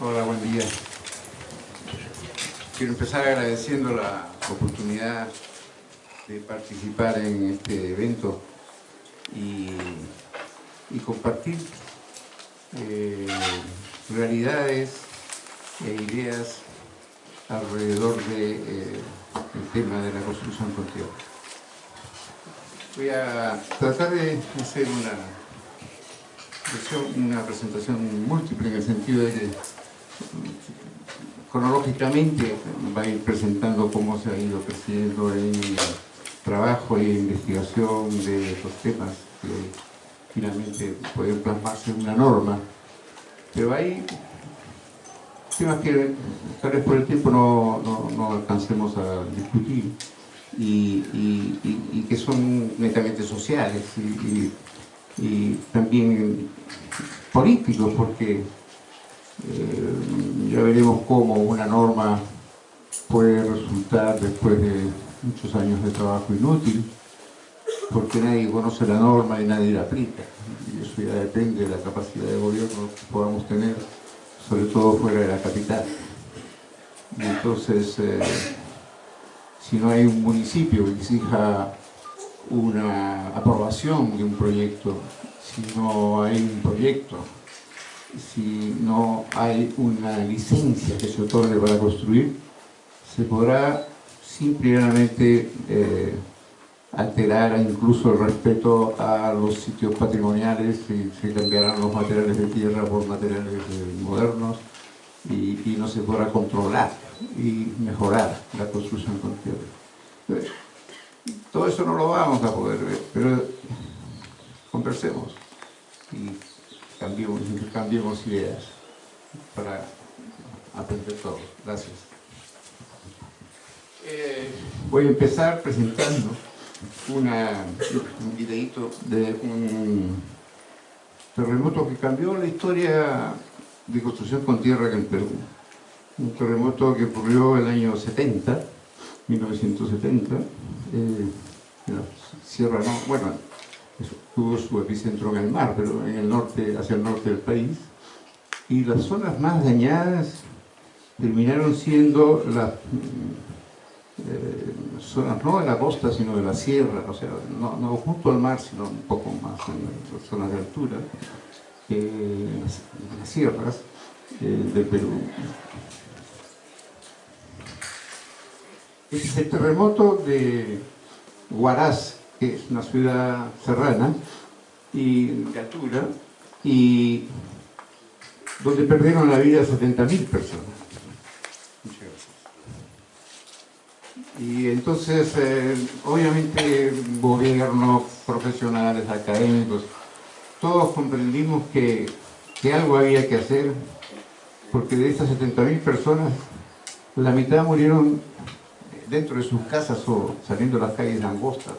Hola, buen día. Quiero empezar agradeciendo la oportunidad de participar en este evento y compartir realidades e ideas alrededor del tema de la construcción con tierra. Voy a tratar de hacer una presentación múltiple en el sentido de que cronológicamente va a ir presentando cómo se ha ido creciendo en el trabajo y investigación de estos temas que finalmente pueden plasmarse en una norma, pero hay temas que tal vez por el tiempo no alcancemos a discutir y que son netamente sociales y también políticos, porque ya veremos cómo una norma puede resultar después de muchos años de trabajo inútil, porque nadie conoce la norma y nadie la aplica, y eso ya depende de la capacidad de gobierno que podamos tener, sobre todo fuera de la capital. Y entonces, si no hay un municipio que exija una aprobación de un proyecto, si no hay un proyecto, si no hay una licencia que se otorgue para construir, se podrá simplemente alterar incluso el respeto a los sitios patrimoniales, y se cambiarán los materiales de tierra por materiales modernos y no se podrá controlar y mejorar la construcción con tierra. Entonces, todo eso no lo vamos a poder ver, pero conversemos y cambiemos ideas para aprender todos. Gracias. Voy a empezar presentando un videíto de un terremoto que cambió la historia de construcción con tierra en el Perú. Un terremoto que ocurrió el año 70, 1970, en la Sierra Norte, bueno, tuvo su epicentro en el mar, pero en el norte, hacia el norte del país, y las zonas más dañadas terminaron siendo las zonas no de la costa, sino de la sierra, o sea, no junto al mar, sino un poco más en las zonas de altura, las sierras del Perú. Este es el terremoto de Huaraz, que es una ciudad serrana y de altura, y donde perdieron la vida 70.000 personas. Muchas gracias. Y entonces, obviamente, gobiernos, profesionales, académicos, todos comprendimos que algo había que hacer, porque de estas 70.000 personas, la mitad murieron dentro de sus casas o saliendo a las calles angostas,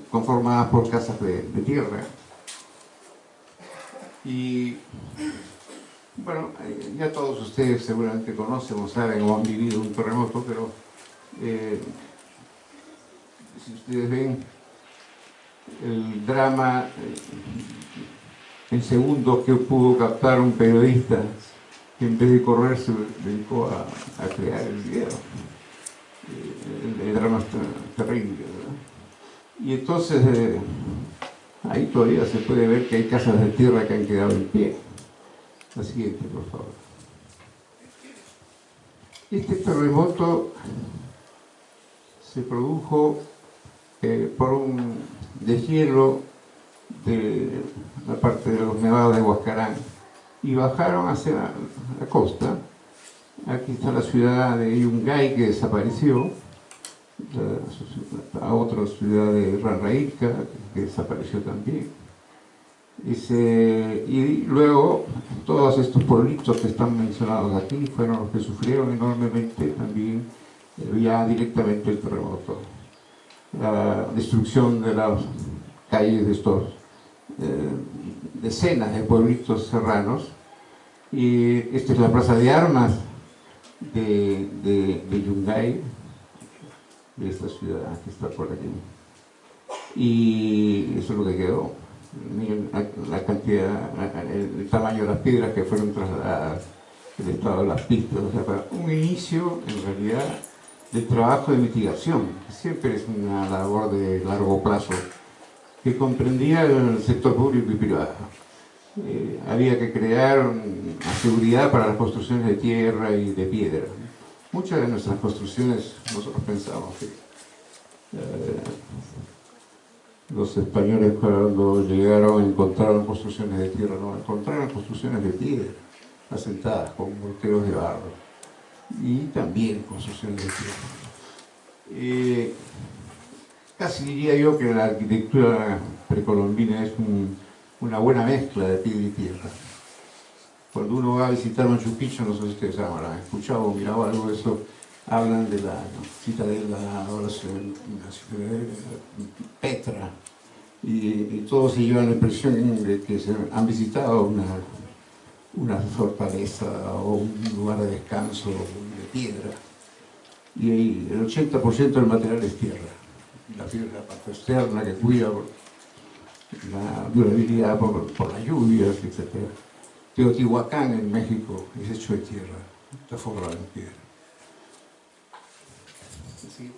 conformadas por casas de tierra. Y bueno, ya todos ustedes seguramente conocen o saben o han vivido un terremoto, pero si ustedes ven el drama en segundos que pudo captar un periodista, que en vez de correr se dedicó a crear el video. El drama está terrible, ¿verdad? Y entonces ahí todavía se puede ver que hay casas de tierra que han quedado en pie. La siguiente, por favor. Este terremoto se produjo por un deshielo de la parte de los nevados de Huascarán y bajaron hacia la costa. Aquí está la ciudad de Yungay, que desapareció, a otra ciudad de Ranraíca, que desapareció también. Y luego todos estos pueblitos que están mencionados aquí fueron los que sufrieron enormemente también ya directamente el terremoto. La destrucción de las calles de estos decenas de pueblitos serranos. Y esta es la plaza de armas de Yungay, de esta ciudad que está por aquí. Y eso es lo que quedó. la cantidad, el tamaño de las piedras que fueron trasladadas, el estado de las pistas, o sea, para un inicio, en realidad, del trabajo de mitigación, que siempre es una labor de largo plazo, que comprendía el sector público y privado. Había que crear una seguridad para las construcciones de tierra y de piedra. Muchas de nuestras construcciones, nosotros pensamos que los españoles cuando llegaron encontraron construcciones de tierra, no, encontraron construcciones de piedra, asentadas con morteros de barro, y también construcciones de tierra. Casi diría yo que la arquitectura precolombina es una buena mezcla de piedra y tierra. Cuando uno va a visitar Machu Picchu, no sé si ustedes han escuchado o mirado algo de eso, hablan de la citadela, la ciudadela Petra, y todos se llevan la impresión de que se han visitado una fortaleza o un lugar de descanso de piedra. Y el 80% del material es tierra. La piedra es la parte externa que cuida la durabilidad por las lluvias, etc. Teotihuacán en México es hecho de tierra, está forrado en piedra. Sí.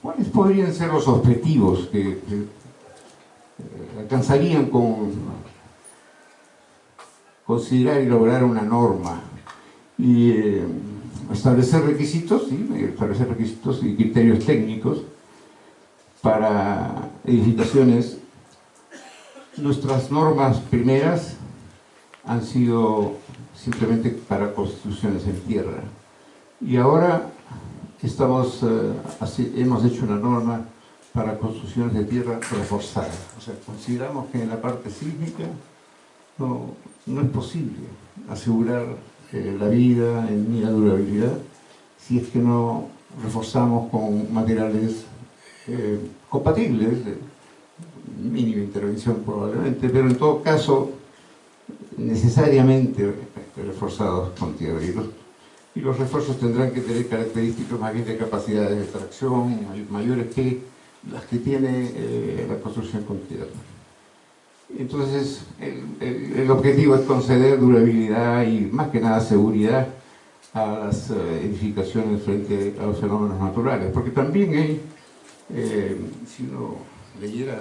¿Cuáles podrían ser los objetivos que alcanzarían con considerar y lograr una norma? Y establecer requisitos, ¿sí? Establecer requisitos y criterios técnicos para edificaciones. Nuestras normas primeras han sido simplemente para construcciones en tierra. Y ahora hemos hecho una norma para construcciones de tierra reforzadas. O sea, consideramos que en la parte sísmica no es posible asegurar la vida ni la durabilidad si es que no reforzamos con materiales compatibles, de mínima intervención probablemente, pero en todo caso necesariamente reforzados con tierra. Y los refuerzos tendrán que tener características más bien de capacidades de tracción mayores que las que tiene la construcción con tierra. Entonces, el objetivo es conceder durabilidad y más que nada seguridad a las edificaciones frente a los fenómenos naturales, porque también hay, si uno leyera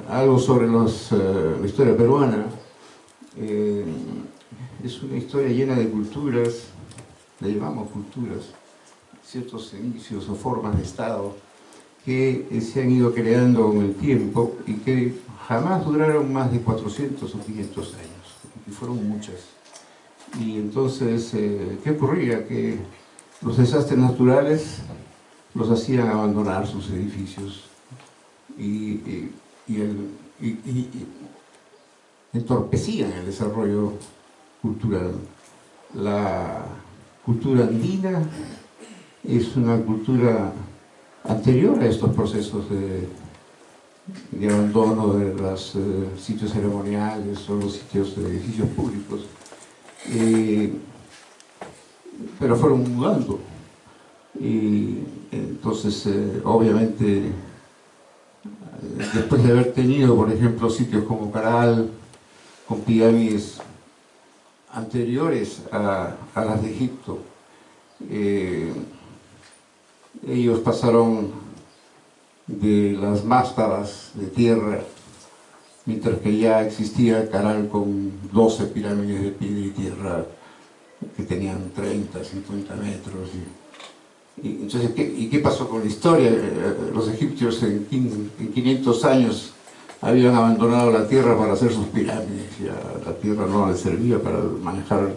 algo sobre la historia peruana, es una historia llena de culturas, le llamamos culturas, ciertos inicios o formas de Estado que se han ido creando con el tiempo y que jamás duraron más de 400 o 500 años, y fueron muchas. Y entonces, ¿qué ocurría? Que los desastres naturales los hacían abandonar sus edificios y entorpecían el desarrollo cultural. La cultura andina es una cultura anterior a estos procesos de abandono de los sitios ceremoniales o los sitios de edificios públicos, pero fueron mudando. Y entonces, obviamente, después de haber tenido, por ejemplo, sitios como Caral, con pirámides anteriores a las de Egipto, ellos pasaron de las mástabas de tierra, mientras que ya existía Caral con 12 pirámides de piedra y tierra que tenían 30, 50 metros. Entonces, ¿qué pasó con la historia? Los egipcios en 500 años habían abandonado la tierra para hacer sus pirámides, ya la tierra no les servía para manejar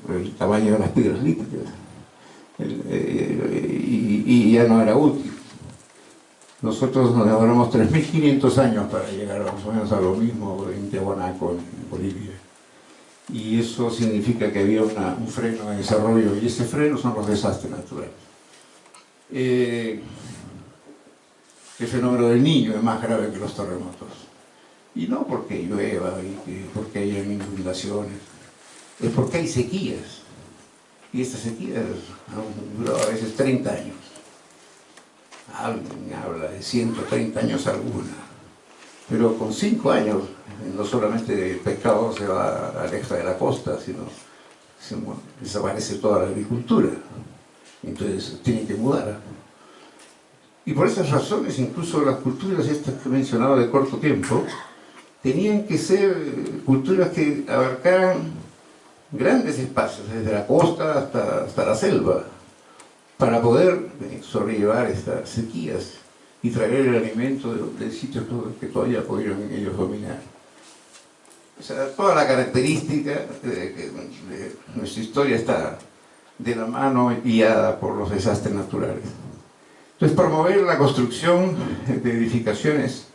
el tamaño de las piedras líticas, y ya no era útil. Nosotros nos demoramos 3.500 años para llegar más o menos a lo mismo en Tiahuanaco, en Bolivia. Y eso significa que había un freno de desarrollo, y ese freno son los desastres naturales. El fenómeno del Niño es más grave que los terremotos. Y no porque llueva y porque haya inundaciones, es porque hay sequías. Y estas sequías han durado a veces 30 años. alguien habla de 130 años alguna, pero con 5 años no solamente el pescado se va aleja de la costa, sino desaparece toda la agricultura. Entonces tiene que mudar. Y por esas razones, incluso las culturas estas que he mencionado de corto tiempo, tenían que ser culturas que abarcaran grandes espacios, desde la costa hasta la selva, para poder sobrellevar estas sequías y traer el alimento de sitios que todavía pudieron ellos dominar. O sea, toda la característica de nuestra historia está de la mano guiada por los desastres naturales. Entonces, promover la construcción de edificaciones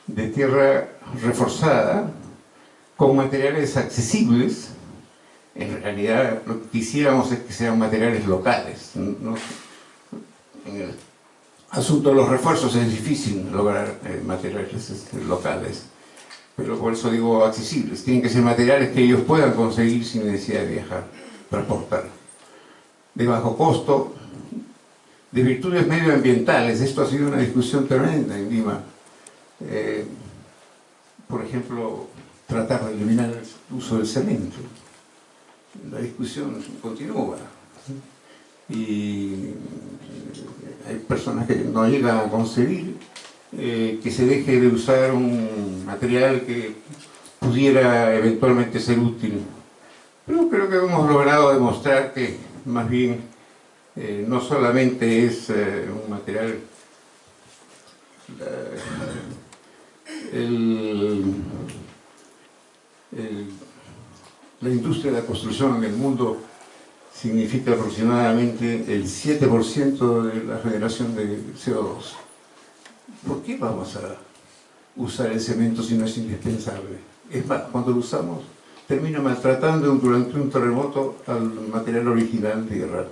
de tierra reforzada con materiales accesibles. En realidad lo que quisiéramos es que sean materiales locales, ¿no? En el asunto de los refuerzos es difícil lograr materiales locales, pero por eso digo accesibles. Tienen que ser materiales que ellos puedan conseguir sin necesidad de viajar, transportar, de bajo costo, de virtudes medioambientales. Esto ha sido una discusión tremenda en Lima. Por ejemplo, tratar de eliminar el uso del cemento. La discusión continúa y hay personas que no llegan a concebir que se deje de usar un material que pudiera eventualmente ser útil. Pero creo que hemos logrado demostrar que más bien no solamente es un material, la industria de la construcción en el mundo significa aproximadamente el 7% de la generación de CO2. ¿Por qué vamos a usar el cemento si no es indispensable? Es más, cuando lo usamos, termina maltratando durante un terremoto al material original de tierra.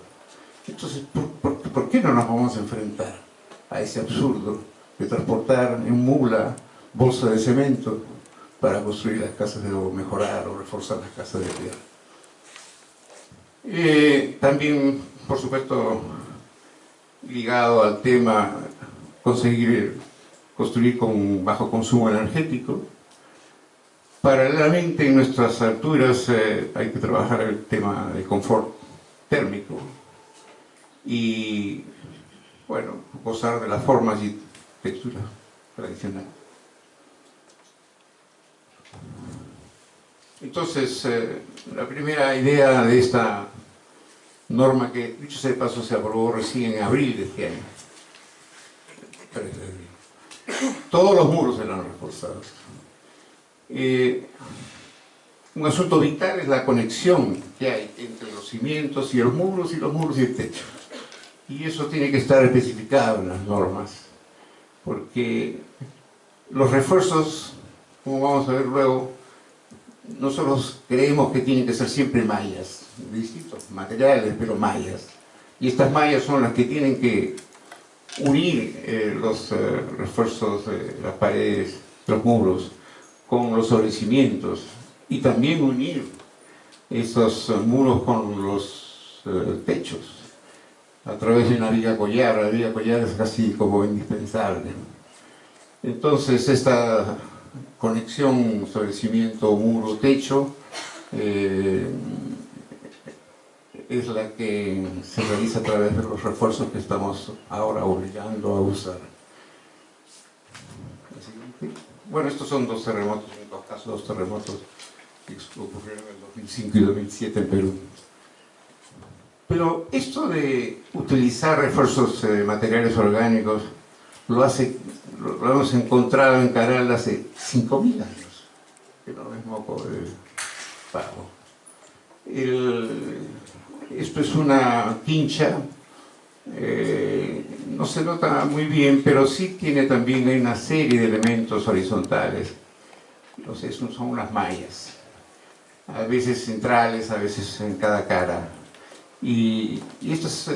Entonces, ¿por qué no nos vamos a enfrentar a ese absurdo de transportar en mula bolsa de cemento para construir las casas o mejorar o reforzar las casas de tierra? También, por supuesto, ligado al tema construir con bajo consumo energético. Paralelamente, en nuestras alturas hay que trabajar el tema de confort térmico y, bueno, gozar de las formas y texturas tradicionales. Entonces, la primera idea de esta norma, que dicho sea de paso se aprobó recién en abril de este año, todos los muros eran reforzados. Un asunto vital es la conexión que hay entre los cimientos y los muros y el techo. Y eso tiene que estar especificado en las normas, porque los refuerzos, como vamos a ver luego, nosotros creemos que tienen que ser siempre mallas, distintos materiales, pero mallas. Y estas mallas son las que tienen que unir los refuerzos de las paredes, los muros, con los sobrecimientos, y también unir esos muros con los techos a través de una viga collar. La viga collar es casi como indispensable. Entonces, esta conexión sobre cimiento, muro, techo es la que se realiza a través de los refuerzos que estamos ahora obligando a usar. Bueno, estos son dos terremotos, en dos casos dos terremotos que ocurrieron en el 2005 y 2007 en Perú. Pero esto de utilizar refuerzos de materiales orgánicos lo hemos encontrado en Caral hace 5.000 años, que no es moco de pavo. Esto es una quincha, no se nota muy bien, pero sí tiene también una serie de elementos horizontales. Entonces son unas mallas, a veces centrales, a veces en cada cara. Y estas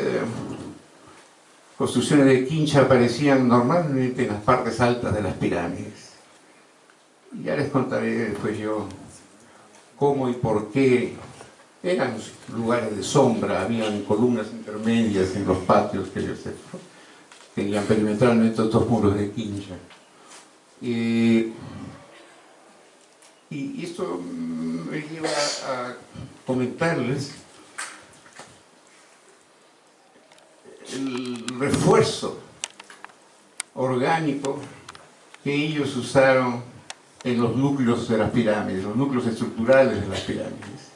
construcciones de quincha aparecían normalmente en las partes altas de las pirámides. Y ya les contaré después yo cómo y por qué. Eran lugares de sombra, habían columnas intermedias en los patios que ellos tenían perimetralmente estos muros de quincha. Y esto me lleva a comentarles el refuerzo orgánico que ellos usaron en los núcleos de las pirámides, los núcleos estructurales de las pirámides.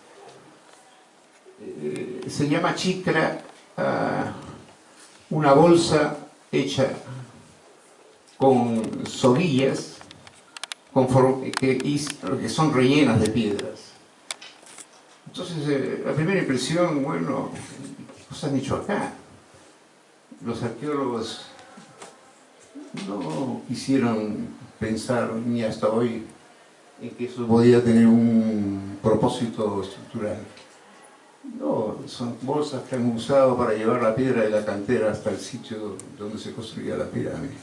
Se llama chicra una bolsa hecha con soguillas que son rellenas de piedras. Entonces, la primera impresión, bueno, ¿qué cosas han hecho acá? Los arqueólogos no quisieron pensar ni hasta hoy en que eso podía tener un propósito estructural. No, son bolsas que han usado para llevar la piedra de la cantera hasta el sitio donde se construía la pirámide.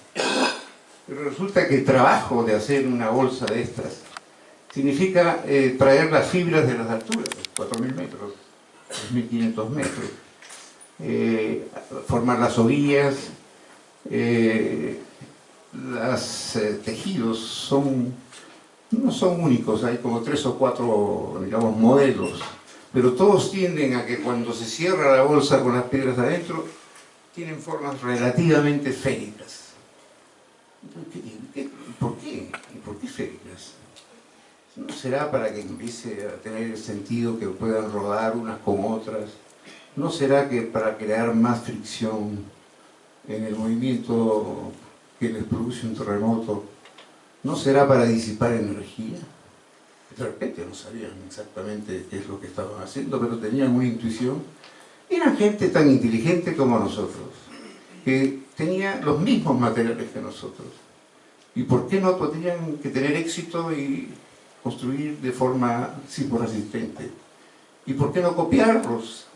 Pero resulta que el trabajo de hacer una bolsa de estas significa traer las fibras de las alturas, 4.000 metros, 3.500 metros, formar las orillas, los tejidos no son únicos, hay como 3 o 4, digamos, modelos, pero todos tienden a que cuando se cierra la bolsa con las piedras adentro, tienen formas relativamente esféricas. ¿Por qué? ¿Y por qué esféricas? ¿No será para que empiece a tener sentido que puedan rodar unas con otras? ¿No será que para crear más fricción en el movimiento que les produce un terremoto? ¿No será para disipar energía? De repente no sabían exactamente qué es lo que estaban haciendo, pero tenían una intuición. Eran gente tan inteligente como nosotros, que tenía los mismos materiales que nosotros. ¿Y por qué no tenían que tener éxito y construir de forma sismoresistente? ¿Y por qué no copiarlos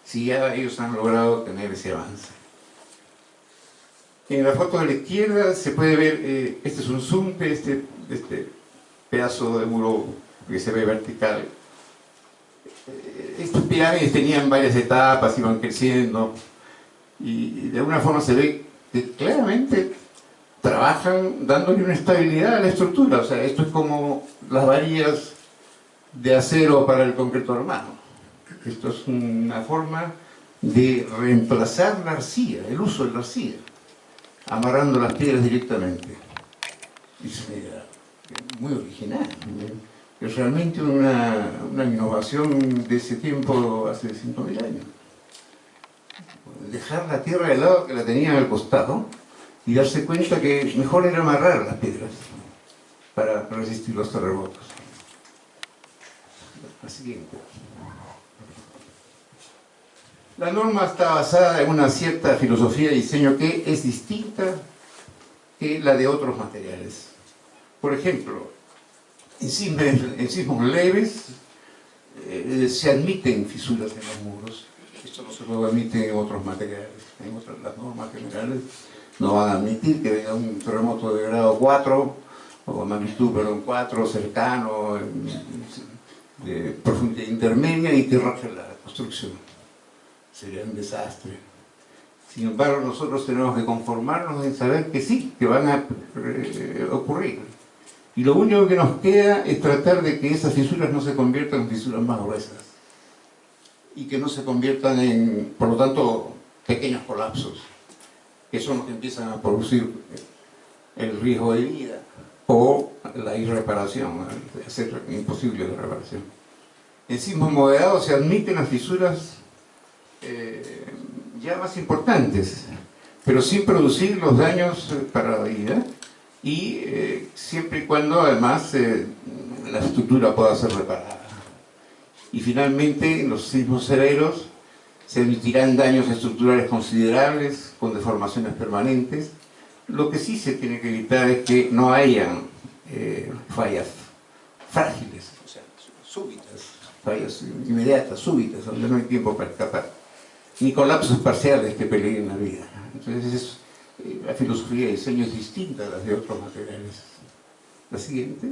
si ya ellos han logrado tener ese avance? En la foto de la izquierda se puede ver, este es un zoom de este pedazo de muro que se ve vertical. Estas pirámides tenían varias etapas, iban creciendo, y de alguna forma se ve que claramente trabajan dándole una estabilidad a la estructura. O sea, esto es como las varillas de acero para el concreto armado. Esto es una forma de reemplazar la arcilla, el uso de la arcilla, amarrando las piedras directamente. Es muy original. Es realmente una innovación de ese tiempo, hace 5.000 años. Dejar la tierra de lado que la tenían al costado y darse cuenta que mejor era amarrar las piedras para resistir los terremotos. La siguiente. La norma está basada en una cierta filosofía de diseño que es distinta que la de otros materiales. Por ejemplo, en sismos leves se admiten fisuras en los muros. Esto no se lo admite en otros materiales. Las normas generales no van a admitir que venga un terremoto de grado 4 o magnitud 4 cercano, de profundidad intermedia, y que raje la construcción. Sería un desastre. Sin embargo, nosotros tenemos que conformarnos en saber que sí, que van a ocurrir. Y lo único que nos queda es tratar de que esas fisuras no se conviertan en fisuras más gruesas y que no se conviertan en, por lo tanto, pequeños colapsos, que son los que empiezan a producir el riesgo de vida o la irreparación, hacer imposible la reparación. En sismos moderados se admiten las fisuras ya más importantes, pero sin producir los daños para la vida, y siempre y cuando además la estructura pueda ser reparada. Y finalmente, en los sismos severos se admitirán daños estructurales considerables con deformaciones permanentes. Lo que sí se tiene que evitar es que no hayan fallas frágiles, o sea, súbitas, fallas inmediatas, súbitas, donde no hay tiempo para escapar, ni colapsos parciales que peligren la vida. Entonces, la filosofía de diseño es distinta a las de otros materiales. La siguiente.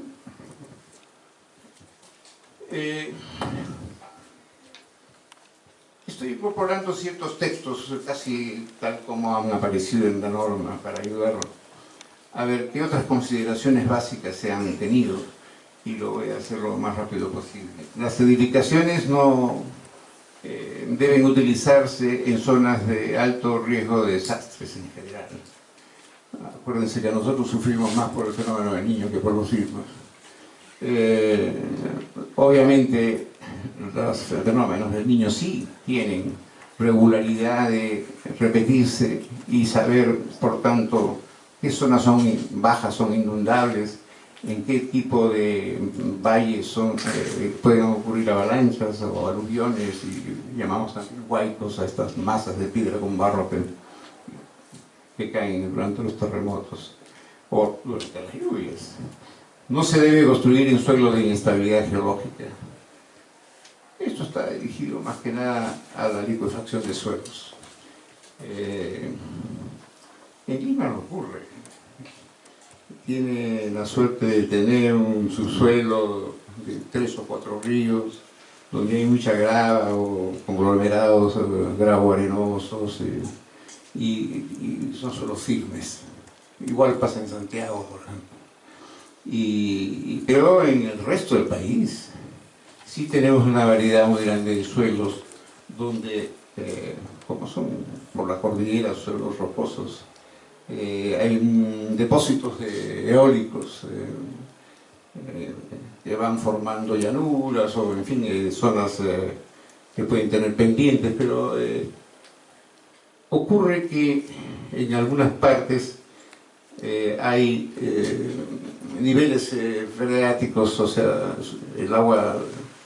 Estoy incorporando ciertos textos, casi tal como han aparecido en la norma, para ayudar a ver qué otras consideraciones básicas se han tenido, y lo voy a hacer lo más rápido posible. Las edificaciones no deben utilizarse en zonas de alto riesgo de desastres en general. Acuérdense que nosotros sufrimos más por el fenómeno del Niño que por los sismos. Obviamente los fenómenos del Niño sí tienen regularidad de repetirse y saber, por tanto, qué zonas son bajas, son inundables, en qué tipo de valles pueden ocurrir avalanchas o aluviones, y llamamos también huaicos a estas masas de piedra con barro que caen durante los terremotos o durante las lluvias. No se debe construir en suelos de inestabilidad geológica. Esto está dirigido más que nada a la licuefacción de suelos. En Lima no ocurre. Tiene la suerte de tener un subsuelo de 3 o 4 ríos, donde hay mucha grava o conglomerados gravo-arenosos, y son suelos firmes. Igual pasa en Santiago, por ejemplo. Pero en el resto del país sí tenemos una variedad muy grande de suelos donde, como son por la cordillera, suelos rocosos, hay depósitos eólicos que van formando llanuras o, en fin, zonas que pueden tener pendientes, pero ocurre que en algunas partes hay niveles freáticos, o sea, el agua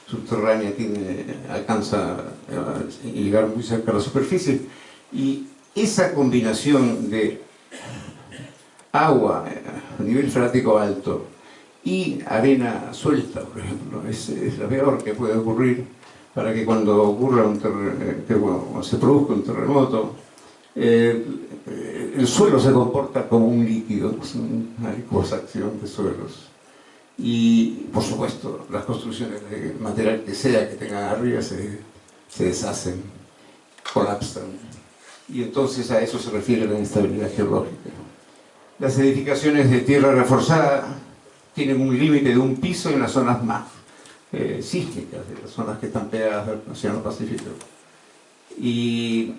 subterránea alcanza a llegar muy cerca a la superficie, y esa combinación de agua a nivel freático alto y arena suelta, por ejemplo, es lo peor que puede ocurrir para que cuando ocurra se produzca un terremoto, el suelo se comporta como un líquido, es una licuefacción de suelos. Y, por supuesto, las construcciones de material que sea que tengan arriba se deshacen, colapsan. Y entonces a eso se refiere la inestabilidad geológica. Las edificaciones de tierra reforzada tienen un límite de un piso en las zonas más sísmicas, de las zonas que están pegadas al Océano Pacífico. Y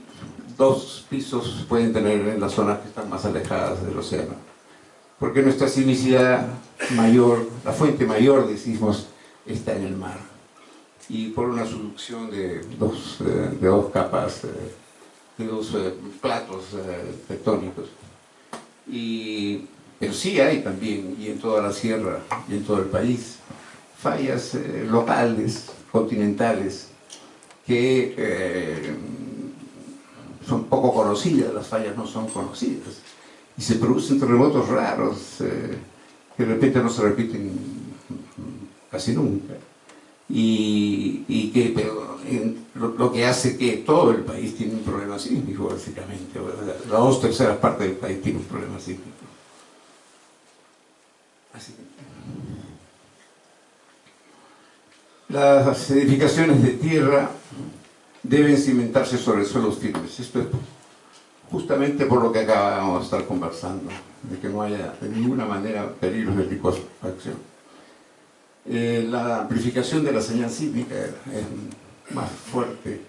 2 pisos pueden tener en las zonas que están más alejadas del océano, porque nuestra sismicidad mayor, la fuente mayor de sismos, está en el mar, y por una subducción de dos capas, de 2 platos tectónicos. Pero sí hay también, y en toda la sierra y en todo el país, fallas locales, continentales, que son poco conocidas. Las fallas no son conocidas, y se producen terremotos raros que de repente no se repiten casi nunca, pero lo que hace que todo el país tiene un problema sísmico, básicamente. Las 2/3 partes del país tiene un problema sísmico. Así que las edificaciones de tierra deben cimentarse sobre suelos firmes. Esto es justamente por lo que acabamos de estar conversando, de que no haya de ninguna manera peligros de licuefacción. La amplificación de la señal sísmica es más fuerte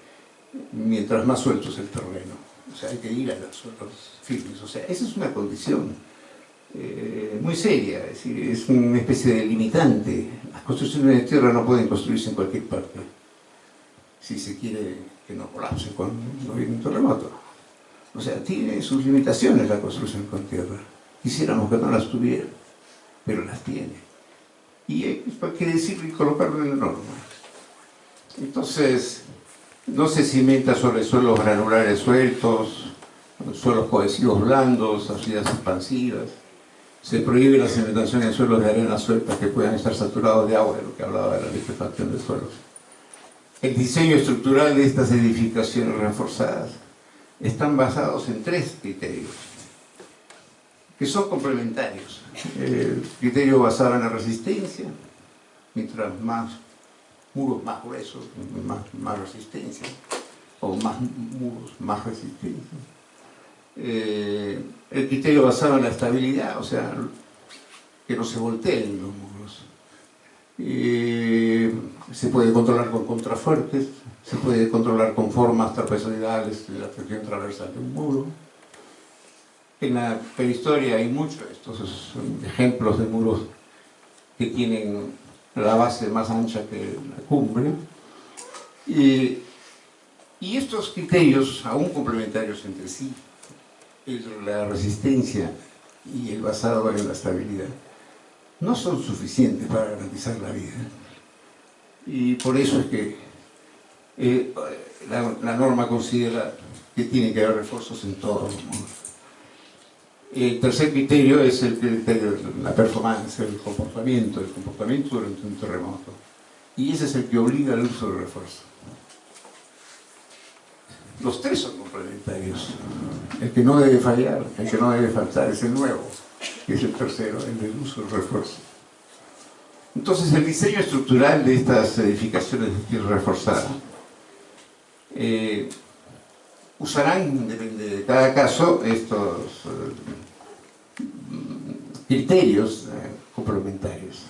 mientras más suelto es el terreno. O sea, hay que ir a los suelos firmes. O sea, esa es una condición muy seria, es decir, es una especie de limitante. Las construcciones de tierra no pueden construirse en cualquier parte si se quiere que no colapse cuando viene un terremoto. O sea, tiene sus limitaciones la construcción con tierra. Quisiéramos que no las tuviera, pero las tiene. Y hay que decirlo y colocarlo en la norma. Entonces, no se cimenta sobre suelos granulares sueltos, suelos cohesivos blandos, arcillas expansivas. Se prohíbe la cimentación en suelos de arena suelta que puedan estar saturados de agua, de lo que hablaba de la licuefacción de suelos. El diseño estructural de estas edificaciones reforzadas están basados en 3 criterios, que son complementarios. El criterio basado en la resistencia, mientras más muros más gruesos, más resistencia. o más muros más resistentes. El criterio basado en la estabilidad, o sea, que no se volteen los muros. Se puede controlar con contrafuertes, se puede controlar con formas trapezoidales de la sección transversal de un muro. En la prehistoria hay muchos estos ejemplos de muros que tienen la base más ancha que la cumbre. Y estos criterios, aún complementarios entre sí, la resistencia y el basado en la estabilidad, no son suficientes para garantizar la vida. Y por eso es que la norma considera que tiene que haber refuerzos en todos los muros. El tercer criterio es el criterio de la performance, el comportamiento durante un terremoto. Y ese es el que obliga al uso de refuerzo. Los tres son complementarios. El que no debe fallar, el que no debe faltar es el nuevo, que es el tercero, el del uso del refuerzo. Entonces, el diseño estructural de estas edificaciones de tierra reforzada usarán, depende de cada caso, estos criterios complementarios.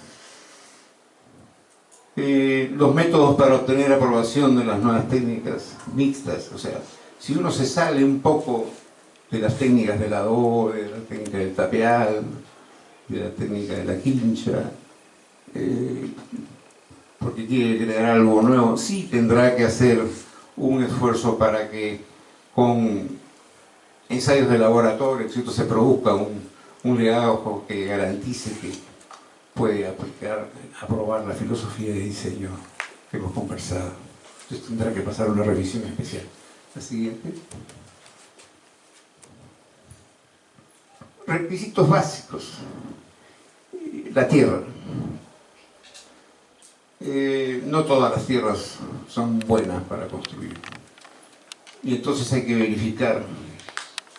Los métodos para obtener aprobación de las nuevas técnicas mixtas, o sea, si uno se sale un poco de las técnicas del adobe, de la técnica del tapial, de la técnica de la quincha, porque quiere crear algo nuevo, sí tendrá que hacer un esfuerzo para que con ensayos de laboratorio, etcétera, se produzca un legado que garantice que puede aprobar la filosofía de diseño que hemos conversado. Entonces tendrá que pasar una revisión especial. La siguiente. Requisitos básicos. La tierra. No todas las tierras son buenas para construir. Y entonces hay que verificar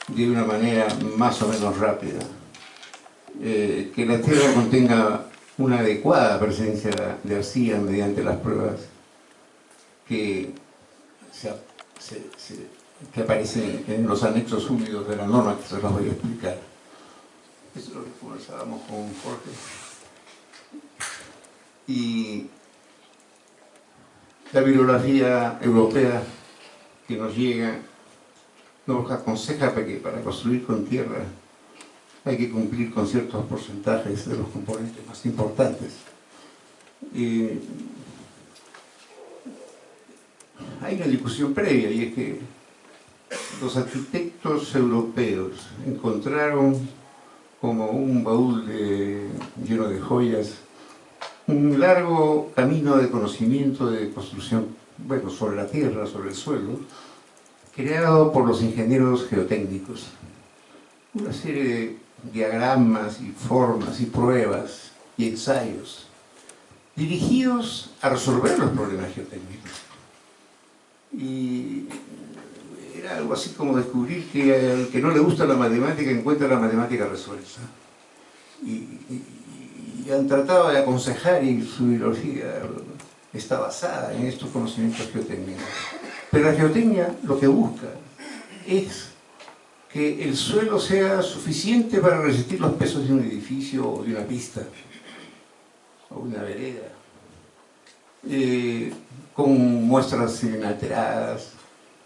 de una manera más o menos rápida que la tierra contenga una adecuada presencia de arcilla mediante las pruebas que aparecen en los anexos húmedos de la norma, que se los voy a explicar. Eso es lo que conversábamos con Jorge. Y la bibliografía europea que nos llega nos aconseja que para construir con tierra hay que cumplir con ciertos porcentajes de los componentes más importantes. Hay una discusión previa, y es que los arquitectos europeos encontraron como un baúl lleno de joyas un largo camino de conocimiento de construcción, bueno, sobre la tierra, sobre el suelo, creado por los ingenieros geotécnicos. Una serie de diagramas y formas y pruebas y ensayos dirigidos a resolver los problemas geotécnicos. Y era algo así como descubrir que al que no le gusta la matemática encuentra la matemática resuelta. Y han tratado de aconsejar, y su ideología está basada en estos conocimientos geotécnicos. Pero la geotecnia lo que busca es que el suelo sea suficiente para resistir los pesos de un edificio o de una pista o una vereda, con muestras inalteradas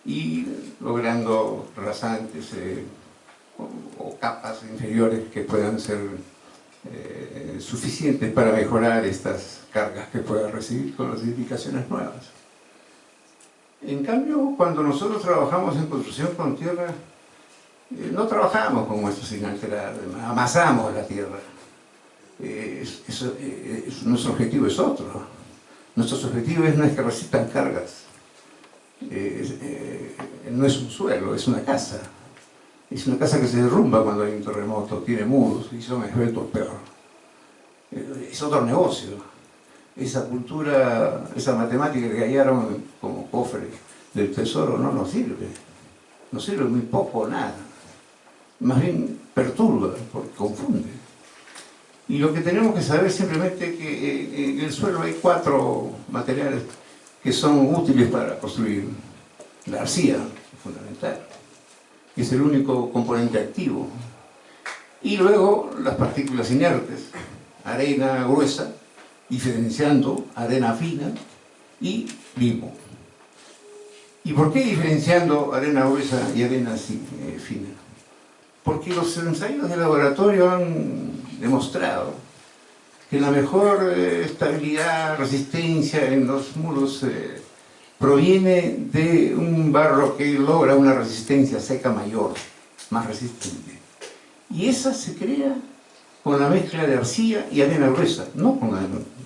y logrando rasantes o capas inferiores que puedan ser suficientes para mejorar estas cargas que pueda recibir con las edificaciones nuevas. En cambio, cuando nosotros trabajamos en construcción con tierra, no trabajamos con muestras inalteradas, amasamos la tierra. Nuestro objetivo es otro. Nuestro objetivo no es que resistan cargas. No es un suelo, es una casa. Es una casa que se derrumba cuando hay un terremoto, tiene muros y son esbeltos peor. Es otro negocio. Esa cultura, esa matemática que hallaron como cofre del tesoro no nos sirve. Nos sirve muy poco o nada. Más bien perturba, porque confunde. Y lo que tenemos que saber es simplemente que en el suelo hay 4 materiales que son útiles para construir. La arcilla es fundamental, es el único componente activo. Y luego las partículas inertes, arena gruesa, diferenciando arena fina y limo. ¿Y por qué diferenciando arena gruesa y arena fina? Porque los ensayos de laboratorio han demostrado que la mejor estabilidad, resistencia en los muros proviene de un barro que logra una resistencia seca mayor, más resistente. Y esa se crea con la mezcla de arcilla y arena gruesa, no con la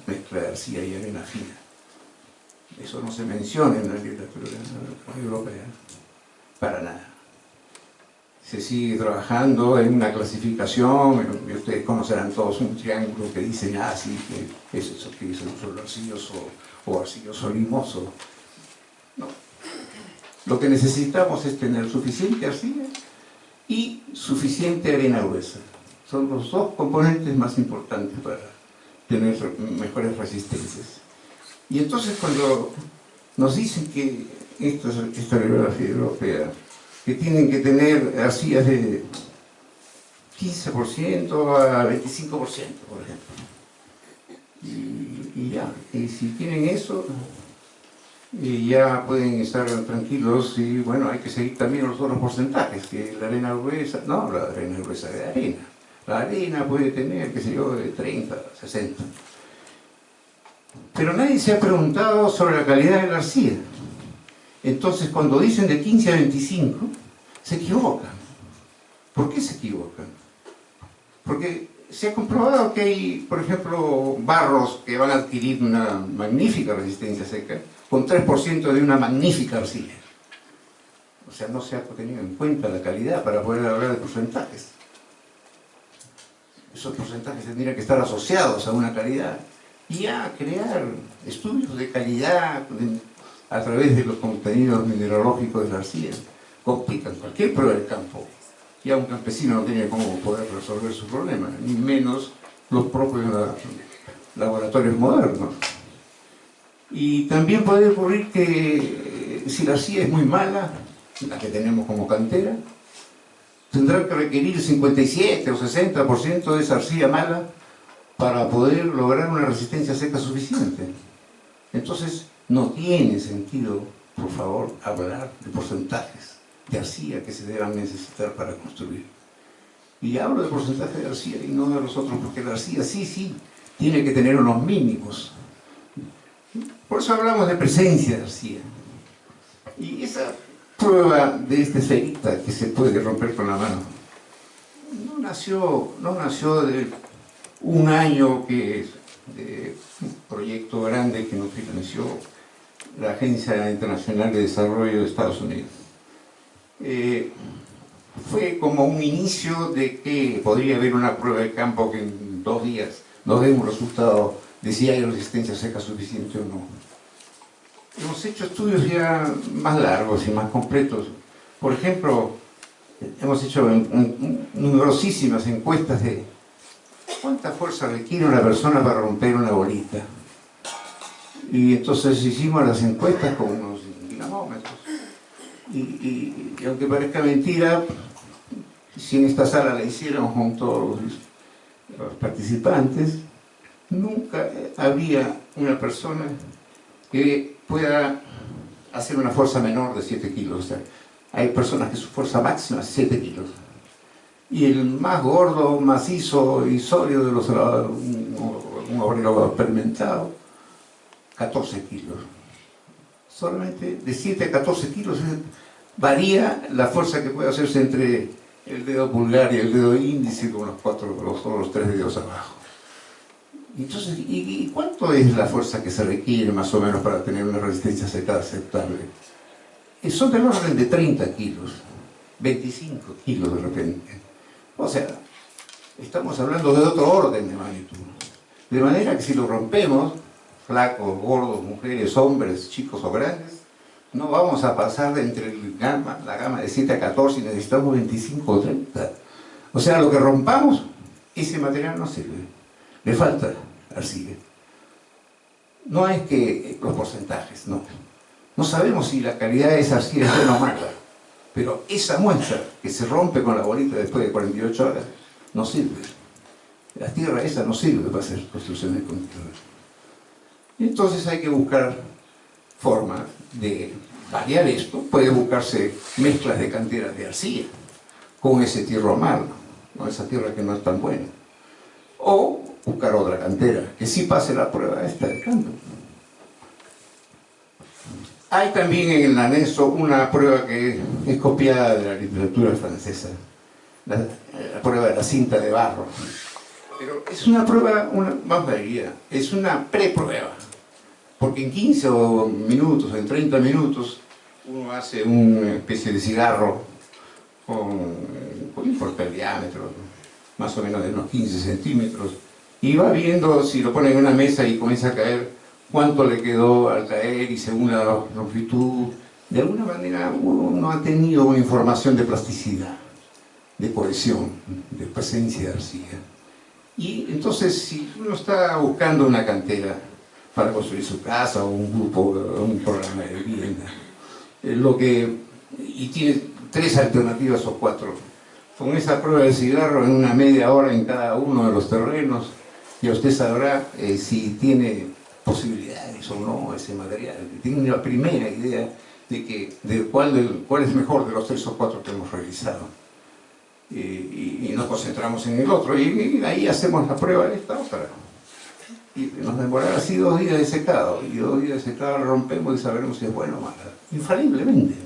mezcla de arcilla y arena fina. Eso no se menciona en la literatura europea, para nada. Se sigue trabajando en una clasificación, y ustedes conocerán todos un triángulo que dicen, sí, que es eso que dicen solo arcilloso o arcilloso limoso. No. Lo que necesitamos es tener suficiente arcilla y suficiente arena gruesa. Son los dos componentes más importantes para tener mejores resistencias. Y entonces cuando nos dicen que esta bibliografía europea, que tienen que tener arcillas de 15% a 25%, por ejemplo. Y ya, y si tienen eso, ya pueden estar tranquilos y bueno, hay que seguir también los otros porcentajes, que la arena gruesa, no, la arena gruesa de arena. La arena puede tener, qué sé yo, de 30, 60. Pero nadie se ha preguntado sobre la calidad de la arcilla. Entonces, cuando dicen de 15 a 25, se equivocan. ¿Por qué se equivocan? Porque se ha comprobado que hay, por ejemplo, barros que van a adquirir una magnífica resistencia seca con 3% de una magnífica arcilla. O sea, no se ha tenido en cuenta la calidad para poder hablar de porcentajes. Esos porcentajes tendrían que estar asociados a una calidad y a crear estudios de calidad a través de los contenidos mineralógicos de la arcilla. Complican cualquier prueba del campo. Ya un campesino no tiene cómo poder resolver su problema, ni menos los propios laboratorios modernos. Y también puede ocurrir que si la arcilla es muy mala, la que tenemos como cantera, tendrá que requerir 57 o 60% de esa arcilla mala para poder lograr una resistencia seca suficiente. Entonces, no tiene sentido, por favor, hablar de porcentajes de arcilla que se deban necesitar para construir. Y hablo de porcentaje de arcilla y no de los otros, porque la arcilla sí, tiene que tener unos mínimos. Por eso hablamos de presencia de arcilla. Y esa prueba de esta esferita que se puede romper con la mano, no nació de un año de un proyecto grande que nos financió la Agencia Internacional de Desarrollo de Estados Unidos. Fue como un inicio de que podría haber una prueba de campo que en 2 días nos dé un resultado de si hay resistencia seca suficiente o no. Hemos hecho estudios ya más largos y más completos. Por ejemplo, hemos hecho numerosísimas encuestas de cuánta fuerza requiere una persona para romper una bolita. Y entonces hicimos las encuestas con unos dinamómetros. Y aunque parezca mentira, si en esta sala la hiciéramos con todos los participantes, nunca había una persona que pueda hacer una fuerza menor de 7 kilos. O sea, hay personas que su fuerza máxima es 7 kilos. Y el más gordo, macizo y sólido de los un obrero experimentado, 14 kilos. Solamente de 7 a 14 kilos varía la fuerza que puede hacerse entre el dedo pulgar y el dedo índice con los 3 dedos abajo. Entonces, ¿y cuánto es la fuerza que se requiere más o menos para tener una resistencia seca aceptable? Son del orden de 30 kilos, 25 kilos de repente. O sea, estamos hablando de otro orden de magnitud. De manera que si lo rompemos, flacos, gordos, mujeres, hombres, chicos o grandes, no vamos a pasar de entre la gama de 7 a 14 y necesitamos 25 o 30. O sea, lo que rompamos, ese material no sirve. Le falta arcilla. No es que los porcentajes, no. No sabemos si la calidad de esa arcilla es buena o mala, pero esa muestra que se rompe con la bolita después de 48 horas no sirve. La tierra esa no sirve para hacer construcciones continuas. Entonces hay que buscar formas de variar esto. Puede buscarse mezclas de canteras de arcilla con ese tierro malo, con esa tierra que no es tan buena. O buscar otra cantera que sí pase la prueba esta de campo. Hay también en el anexo una prueba que es copiada de la literatura francesa, la prueba de la cinta de barro. Pero es una prueba, vamos a ver, es una preprueba, porque en 15 minutos, en 30 minutos, uno hace una especie de cigarro no importa el diámetro, más o menos de unos 15 centímetros, y va viendo, si lo pone en una mesa y comienza a caer, cuánto le quedó al caer, y según la longitud, de alguna manera uno ha tenido una información de plasticidad, de cohesión, de presencia de arcilla. Y entonces, si uno está buscando una cantera para construir su casa o un grupo, un programa de vivienda, y tiene 3 alternativas o 4, con esa prueba de cigarro en una media hora en cada uno de los terrenos, ya usted sabrá si tiene posibilidades o no ese material. Tiene una primera idea de cuál es mejor de los 3 o 4 que hemos realizado. Y nos concentramos en el otro, y ahí hacemos la prueba de esta otra. Y nos demorará así 2 días de secado, y 2 días de secado la rompemos y sabremos si es bueno o mala. Infaliblemente.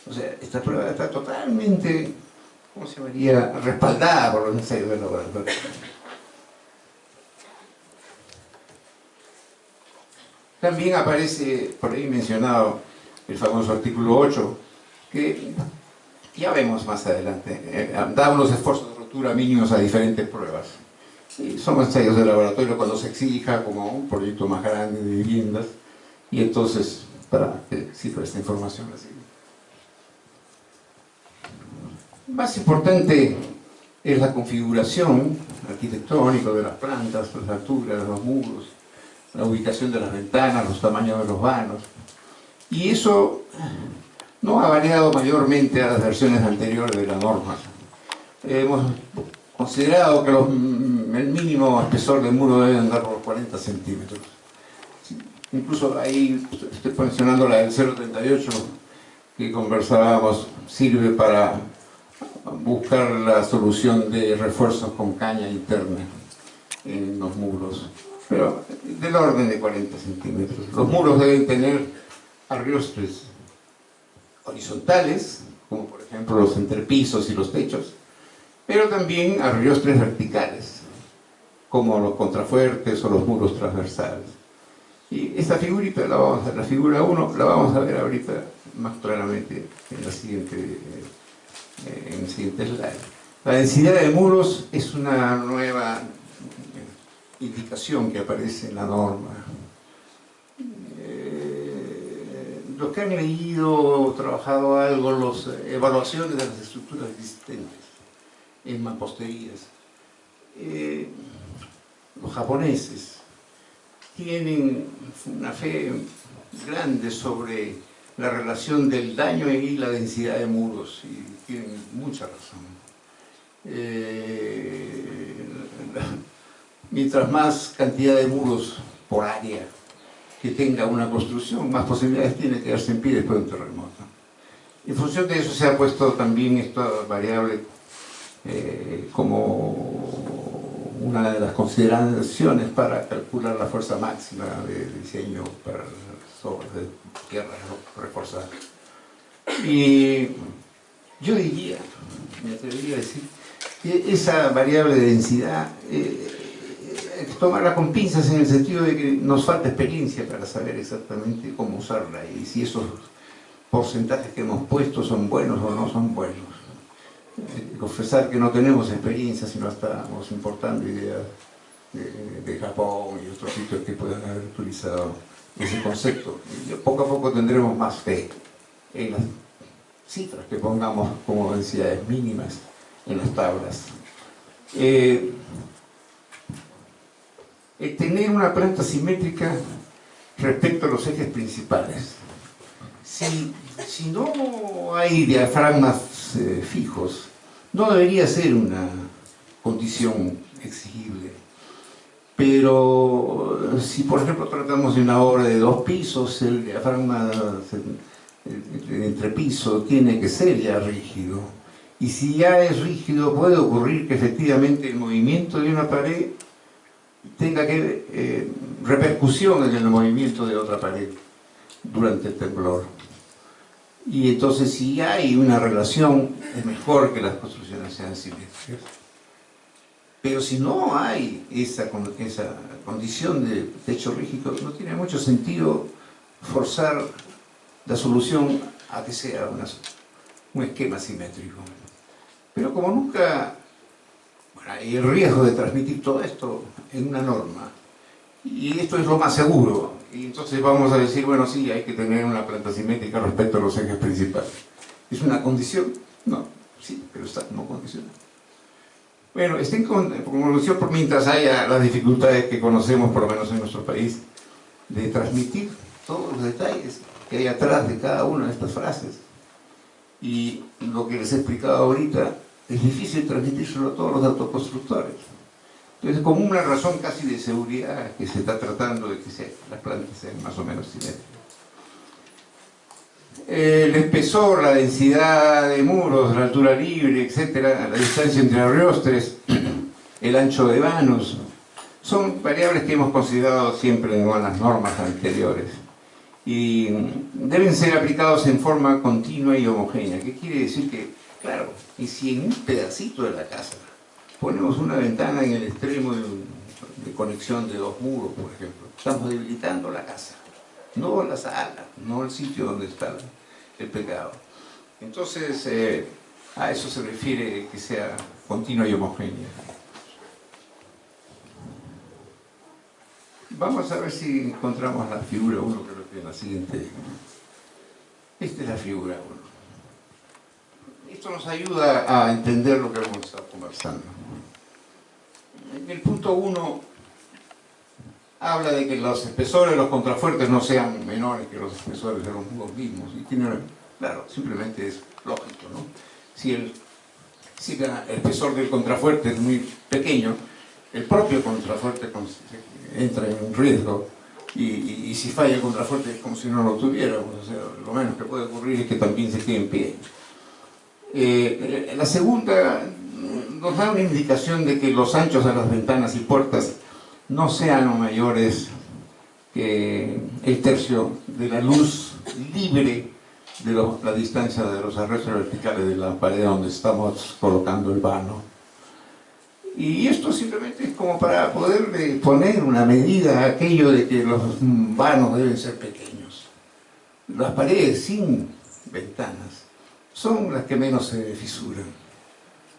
O sea, esta prueba está totalmente, ¿cómo se llamaría?, respaldada por los ensayos de laboratorio. También aparece, por ahí mencionado, el famoso artículo 8, que ya vemos más adelante, da unos esfuerzos de rotura mínimos a diferentes pruebas. Y son ensayos de laboratorio cuando se exija como un proyecto más grande de viviendas, y entonces, para que sirva esta información así. Más importante es la configuración arquitectónica de las plantas, las alturas, los muros, la ubicación de las ventanas, los tamaños de los vanos. Y eso no ha variado mayormente a las versiones anteriores de la norma. Hemos considerado que el mínimo espesor del muro debe andar por 40 centímetros. Incluso ahí estoy mencionando la del 0,38 que conversábamos, sirve para buscar la solución de refuerzos con caña interna en los muros, pero del orden de 40 centímetros. Los muros deben tener arriostres horizontales, como por ejemplo los entrepisos y los techos, pero también arriostres verticales, como los contrafuertes o los muros transversales. Y esta figurita, la figura 1, la vamos a ver ahorita más claramente en el siguiente slide. La densidad de muros es una nueva indicación que aparece en la norma. Los que han leído o trabajado algo, las evaluaciones de las estructuras existentes en mamposterías, los japoneses tienen una fe grande sobre la relación del daño y la densidad de muros, y tienen mucha razón. Mientras más cantidad de muros por área que tenga una construcción, más posibilidades tiene de quedarse en pie después de un terremoto. En función de eso se ha puesto también esta variable como una de las consideraciones para calcular la fuerza máxima de diseño para las obras de tierra reforzada. Y yo diría, me atrevería a decir, que esa variable de densidad hay que tomarla con pinzas, en el sentido de que nos falta experiencia para saber exactamente cómo usarla y si esos porcentajes que hemos puesto son buenos o no son buenos. Confesar que no tenemos experiencia, sino estamos importando ideas de Japón y otros sitios que puedan haber utilizado ese concepto. Y poco a poco tendremos más fe en las cifras que pongamos como densidades mínimas en las tablas. Tener una planta simétrica respecto a los ejes principales. si no hay diafragmas fijos, no debería ser una condición exigible. Pero si, por ejemplo, tratamos de una obra de 2 pisos, el diafragma el entrepiso tiene que ser ya rígido. Y si ya es rígido, puede ocurrir que efectivamente el movimiento de una pared tenga repercusión en el movimiento de otra pared durante el temblor. Y entonces, si hay una relación, es mejor que las construcciones sean simétricas. Pero si no hay esa condición de techo rígido, no tiene mucho sentido forzar la solución a que sea un esquema simétrico. Pero como nunca, bueno, hay el riesgo de transmitir todo esto en una norma, y esto es lo más seguro, y entonces vamos a decir, bueno, sí, hay que tener una planta simétrica respecto a los ejes principales. ¿Es una condición? No, sí, pero está no condicional. Bueno, como decía, por mientras haya las dificultades que conocemos, por lo menos en nuestro país, de transmitir todos los detalles que hay atrás de cada una de estas frases. Y lo que les he explicado ahorita, es difícil transmitírselo a todos los autoconstructores. Entonces, como una razón casi de seguridad que se está tratando de que las plantas sean más o menos simétricas. El espesor, la densidad de muros, la altura libre, etcétera, la distancia entre arriostres, el ancho de vanos, son variables que hemos considerado siempre en las normas anteriores y deben ser aplicados en forma continua y homogénea. ¿Qué quiere decir? Que, claro, y si en un pedacito de la casa ponemos una ventana en el extremo de conexión de 2 muros, por ejemplo, estamos debilitando la casa, no la sala, no el sitio donde está el pecado. Entonces, a eso se refiere que sea continua y homogénea. Vamos a ver si encontramos la figura 1, creo que es la siguiente. Esta es la figura 1. Esto nos ayuda a entender lo que vamos a estar conversando. En el punto 1 habla de que los espesores de los contrafuertes no sean menores que los espesores de los muros mismos. Y claro, simplemente es lógico, ¿no? Si el espesor del contrafuerte es muy pequeño, el propio contrafuerte entra en riesgo. Y si falla el contrafuerte es como si no lo tuviéramos. O sea, lo menos que puede ocurrir es que también se quede en pie. La segunda nos da una indicación de que los anchos de las ventanas y puertas no sean mayores que el tercio de la luz libre de la distancia de los arrestos verticales de la pared donde estamos colocando el vano. Y esto simplemente es como para poder poner una medida a aquello de que los vanos deben ser pequeños. Las paredes sin ventanas son las que menos se fisuran.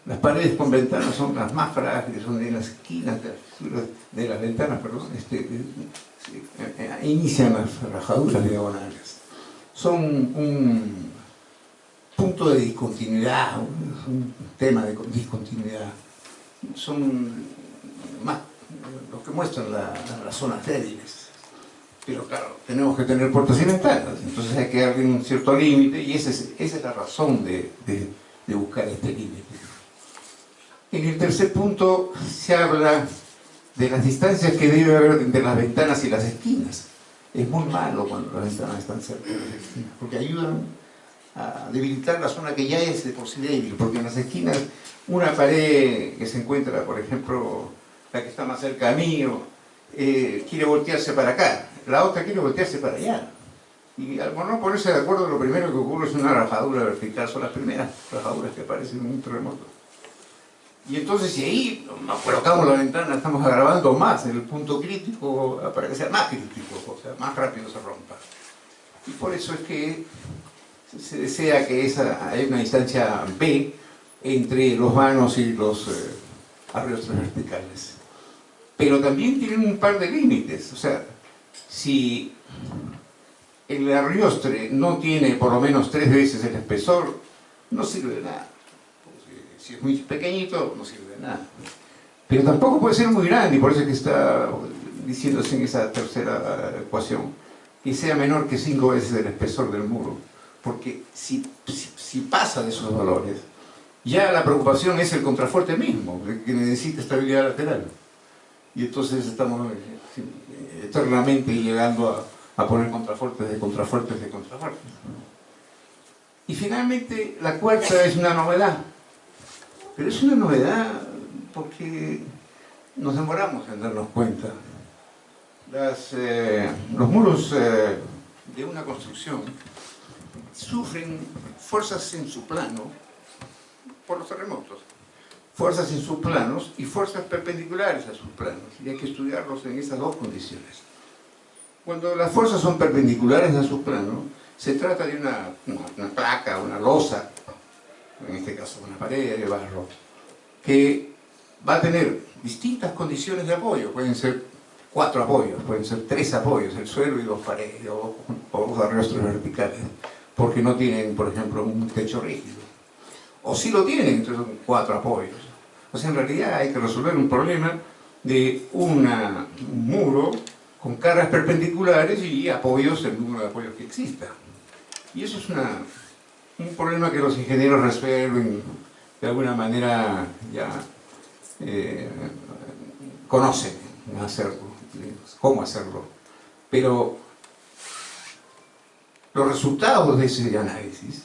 Las paredes con ventanas son las más frágiles, son en las esquinas de las fisuras de las ventanas, perdón, inician las rajaduras diagonales. Son un punto de discontinuidad, un tema de discontinuidad. Son más los que muestran las zonas débiles. Pero claro, tenemos que tener puertas y ventanas, entonces hay que darle un cierto límite y esa es la razón de buscar este límite. En el tercer punto se habla de las distancias que debe haber entre las ventanas y las esquinas. Es muy malo cuando las ventanas están cerca de las esquinas, porque ayudan a debilitar la zona que ya es de por sí débil, porque en las esquinas una pared que se encuentra, por ejemplo, la que está más cerca mío, quiere voltearse para acá, la otra quiere voltearse para allá. Y al no ponerse de acuerdo, lo primero que ocurre es una rajadura vertical, son las primeras rajaduras que aparecen en un terremoto. Y entonces, si ahí nos colocamos la ventana, estamos agravando más el punto crítico para que sea más crítico, o sea, más rápido se rompa. Y por eso es que se desea que haya una distancia B entre los vanos y los arriostres verticales. Pero también tienen un par de límites, o sea, si el arriostre no tiene por lo menos 3 veces el espesor, no sirve de nada. Si es muy pequeñito, no sirve de nada. Pero tampoco puede ser muy grande, y por eso es que está diciéndose en esa tercera ecuación que sea menor que 5 veces el espesor del muro, porque si pasa de esos valores, ya la preocupación es el contrafuerte mismo, que necesita estabilidad lateral. Y entonces estamos eternamente llegando a poner contrafuertes de contrafuertes de contrafuertes. Y finalmente, la cuarta es una novedad. Pero es una novedad porque nos demoramos en darnos cuenta. Los muros de una construcción sufren fuerzas en su plano por los terremotos. Fuerzas en sus planos y fuerzas perpendiculares a sus planos. Y hay que estudiarlos en esas dos condiciones. Cuando las fuerzas son perpendiculares a sus planos, se trata de una placa, una losa, en este caso una pared de barro, que va a tener distintas condiciones de apoyo. Pueden ser 4 apoyos, pueden ser 3 apoyos, el suelo y 2 paredes, o 2 arrastres verticales, porque no tienen, por ejemplo, un techo rígido. O si lo tienen, entonces son 4 apoyos. O sea, en realidad hay que resolver un problema de un muro con cargas perpendiculares y apoyos, el número de apoyos que exista. Y eso es un problema que los ingenieros resuelven de alguna manera, ya conocen hacerlo, cómo hacerlo. Pero los resultados de ese análisis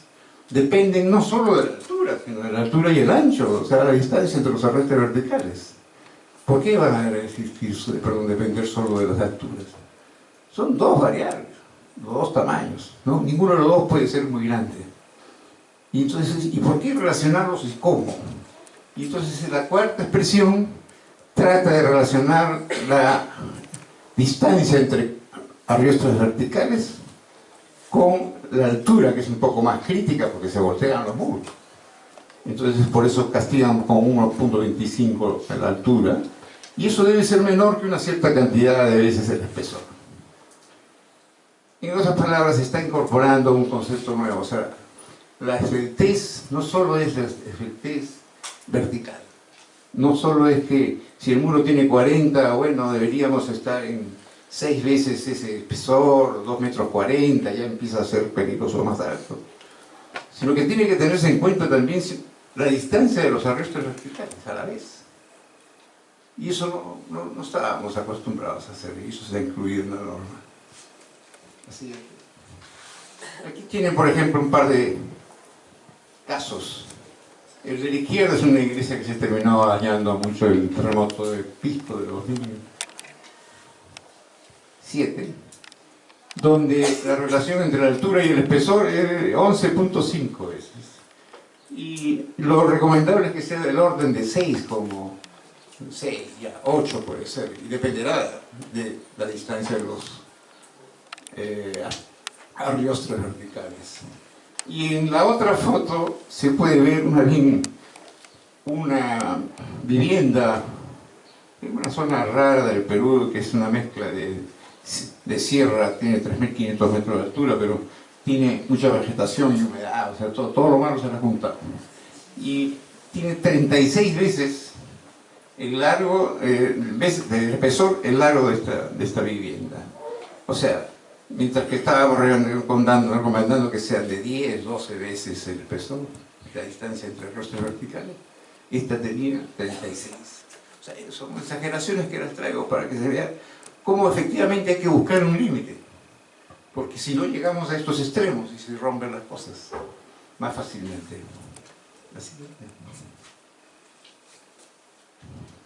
dependen no solo de la altura, sino de la altura y el ancho, o sea, la distancia entre los arrestes verticales. ¿Por qué van a depender solo de las alturas? Son 2 variables, los 2 tamaños, ¿no? Ninguno de los 2 puede ser muy grande. Y entonces, ¿y por qué relacionarlos y cómo? Y entonces la cuarta expresión trata de relacionar la distancia entre arrestos verticales con la altura, que es un poco más crítica porque se voltean los muros. Entonces por eso castigan con 1.25 en la altura, y eso debe ser menor que una cierta cantidad de veces el espesor. En otras palabras, se está incorporando un concepto nuevo, o sea, la esbeltez no solo es la esbeltez vertical, no solo es que si el muro tiene 40, bueno, deberíamos estar en 6 veces ese espesor, 2 metros 40, ya empieza a ser peligroso más alto, sino que tiene que tenerse en cuenta también la distancia de los arrestos verticales a la vez. Y eso no estábamos acostumbrados a hacer, y eso se ha incluido en la norma. Así es. Aquí tienen, por ejemplo, un par de casos. El de la izquierda es una iglesia que se terminó dañando mucho el terremoto de Pisco de 2007, donde la relación entre la altura y el espesor es de 11.5 veces. Y lo recomendable es que sea del orden de 6, como 6, ya 8 puede ser, y dependerá de la distancia de los arrestos verticales. Y en la otra foto se puede ver una vivienda en una zona rara del Perú, que es una mezcla de sierra, tiene 3.500 metros de altura, pero tiene mucha vegetación y humedad, o sea, todo lo malo se le ha juntado. Y tiene 36 veces el largo, el espesor, el largo de esta vivienda. O sea, mientras que estábamos recomendando que sean de 10, 12 veces el espesor, la distancia entre arrestos verticales, esta tenía 36. O sea, son exageraciones que las traigo para que se vea cómo efectivamente hay que buscar un límite, porque si no llegamos a estos extremos y se rompen las cosas más fácilmente.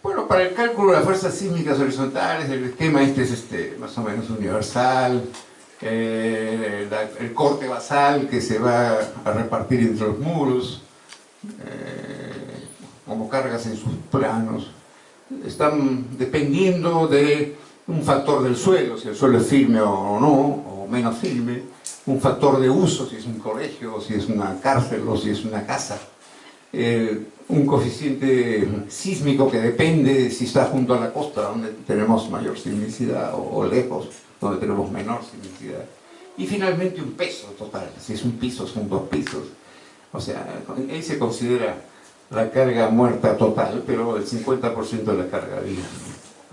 Bueno, para el cálculo de las fuerzas sísmicas horizontales, el esquema es más o menos universal. El corte basal que se va a repartir entre los muros, como cargas en sus planos, están dependiendo de un factor del suelo, si el suelo es firme o no, o menos firme, un factor de uso, si es un colegio, o si es una cárcel, o si es una casa, un coeficiente sísmico que depende de si está junto a la costa, donde tenemos mayor sismicidad, o lejos, donde tenemos menor sismicidad. Y finalmente un peso total, si es un piso, son 2 pisos. O sea, ahí se considera la carga muerta total, pero el 50% de la carga viva,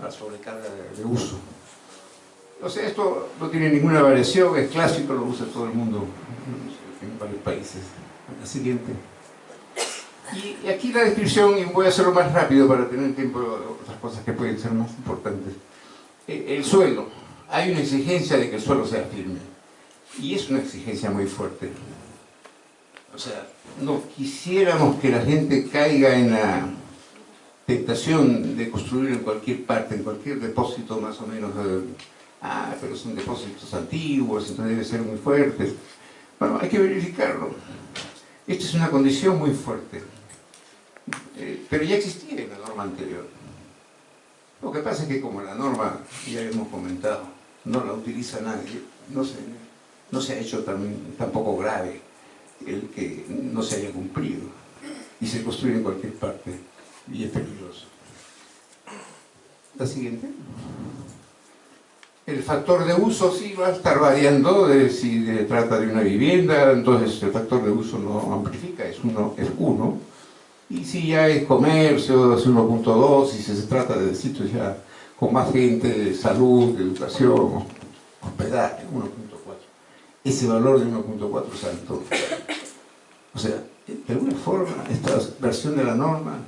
la sobrecarga de uso. O sea, esto no tiene ninguna variación, es clásico, lo usa todo el mundo en varios países. La siguiente. Y aquí la descripción, y voy a hacerlo más rápido para tener tiempo de otras cosas que pueden ser más importantes. El suelo. Hay una exigencia de que el suelo sea firme. Y es una exigencia muy fuerte. O sea, no quisiéramos que la gente caiga en la tentación de construir en cualquier parte, en cualquier depósito más o menos. Pero son depósitos antiguos, entonces deben ser muy fuertes. Bueno, hay que verificarlo. Esta es una condición muy fuerte. Pero ya existía en la norma anterior. Lo que pasa es que como la norma, ya hemos comentado, no la utiliza nadie, no se ha hecho tampoco grave el que no se haya cumplido y se construye en cualquier parte y es peligroso. La siguiente. El factor de uso sí va a estar variando si se trata de una vivienda, entonces el factor de uso no amplifica, es 1, y si ya es comercio, es 1.2, y si se trata de sitios ya con más gente, salud, educación, hospedaje, 1.4. Ese valor de 1.4 es alto. O sea, de alguna forma, esta versión de la norma